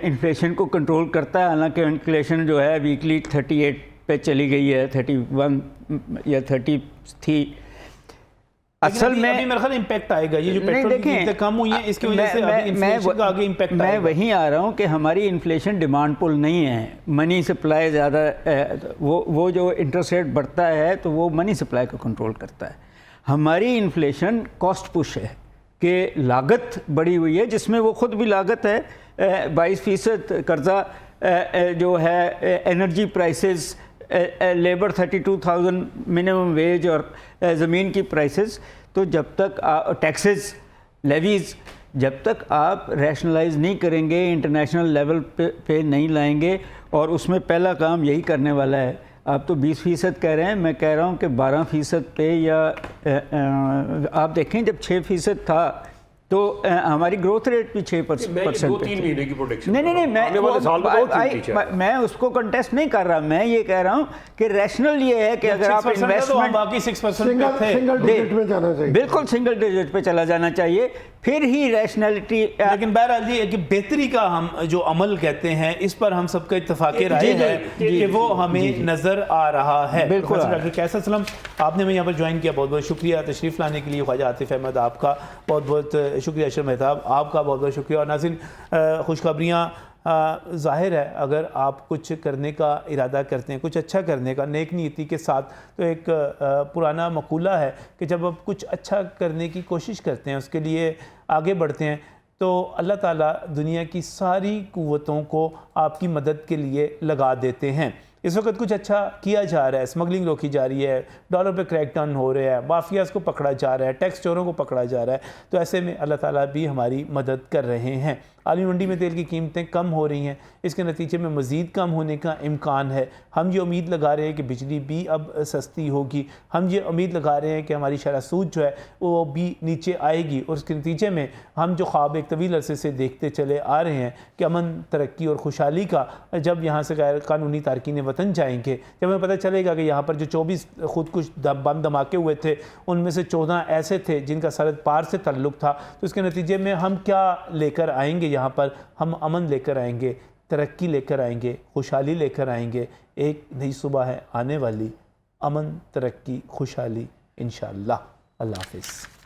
इन्फ्लेशन को कंट्रोल करता है, हालांकि इन्फ्लेशन जो है वीकली 38 पे चली गई है, 31 या 30 थी। असल में अभी मेरे ख्याल इम्पैक्ट आएगा, ये जो पेट्रोल की कीमतें कम हुई हैं इसकी वजह से अभी इन्फ्लेशन का आगे इम्पैक्ट आएगा। मैं वहीं आ रहा हूँ कि हमारी इन्फ्लेशन डिमांड पुल नहीं है, मनी सप्लाई ज़्यादा, वो जो इंटरेस्ट रेट बढ़ता है तो वो मनी सप्लाई को कंट्रोल करता है। हमारी इन्फ्लेशन कॉस्ट पुश है कि लागत बढ़ी हुई है, जिसमें वो ख़ुद भी लागत है। 22% कर्जा जो है, energy prices, labour 32,000 minimum wage, और ज़मीन की प्राइसेस। तो जब तक टैक्सेस लेवीज़ जब तक आप रैशनलाइज नहीं करेंगे, इंटरनेशनल लेवल पे नहीं लाएंगे, और उसमें पहला काम यही करने वाला है। आप तो 20% कह रहे हैं, मैं कह रहा हूँ कि 12% पे, या आप देखें जब 6% था तो हमारी ग्रोथ रेट भी 6% 2-3 महीने की प्रोडिक्शन। नहीं, मैं उसको कंटेस्ट नहीं कर रहा। मैं ये कह रहा हूँ कि रैशनल ये है कि अगर आप इन्वेस्टमेंट बाकी 6% सिंगल डिजिट में जाना चाहिए, बिल्कुल सिंगल डिजिट पे चला जाना चाहिए, फिर ही रैशनैलिटी। लेकिन बहरहाल जी कि बेहतरी का हम जो अमल कहते हैं, इस पर हम सबका इत्तेफाक राय है कि वो हमें नज़र आ रहा है। बिल्कुल। डॉक्टर कैसर सलम, आपने मैं यहाँ पर ज्वाइन किया, बहुत बहुत शुक्रिया। तशरीफ़ लाने के लिए ख्वाजा आतिफ अहमद आपका बहुत बहुत शुक्रिया। अशरफ मेहताब आपका बहुत बहुत शुक्रिया। और नाज़रीन, खुशखबरियाँ ज़ाहिर है, अगर आप कुछ करने का इरादा करते हैं, कुछ अच्छा करने का नेक नीति के साथ, तो एक पुराना मकूला है कि जब आप कुछ अच्छा करने की कोशिश करते हैं, उसके लिए आगे बढ़ते हैं, तो अल्लाह ताला दुनिया की सारी कुव्वतों को आपकी मदद के लिए लगा देते हैं। इस वक्त कुछ अच्छा किया जा रहा है, स्मगलिंग रोकी जा रही है, डॉलर पे क्रैकडाउन हो रहा है, माफियाज़ को पकड़ा जा रहा है, टैक्स चोरों को पकड़ा जा रहा है। तो ऐसे में अल्लाह ताला भी हमारी मदद कर रहे हैं। आलमी मंडी में तेल की कीमतें कम हो रही हैं, इसके नतीजे में मज़ीद कम होने का इम्कान है। हम ये उम्मीद लगा रहे हैं कि बिजली भी अब सस्ती होगी। हम ये उम्मीद लगा रहे हैं कि हमारी शरह सूद जो है वो भी नीचे आएगी, और उसके नतीजे में हम जो ख्वाब एक तवील अरसे से देखते चले आ रहे हैं कि अमन, तरक्की और खुशहाली का, जब यहाँ से गैर कानूनी तारकीन वतन जाएंगे, जब हमें पता चलेगा कि यहाँ पर जो 24 खुदकुश बम धमाके हुए थे, उनमें से 14 ऐसे थे जिनका सरहद पार से ताल्लुक़ था, तो इसके नतीजे में हम क्या लेकर आएंगे? यहाँ पर हम अमन लेकर आएंगे, तरक्की लेकर आएंगे, खुशहाली लेकर आएंगे। एक नई सुबह है आने वाली, अमन, तरक्की, खुशहाली इंशाअल्लाह। अल्लाह हाफ़िज़।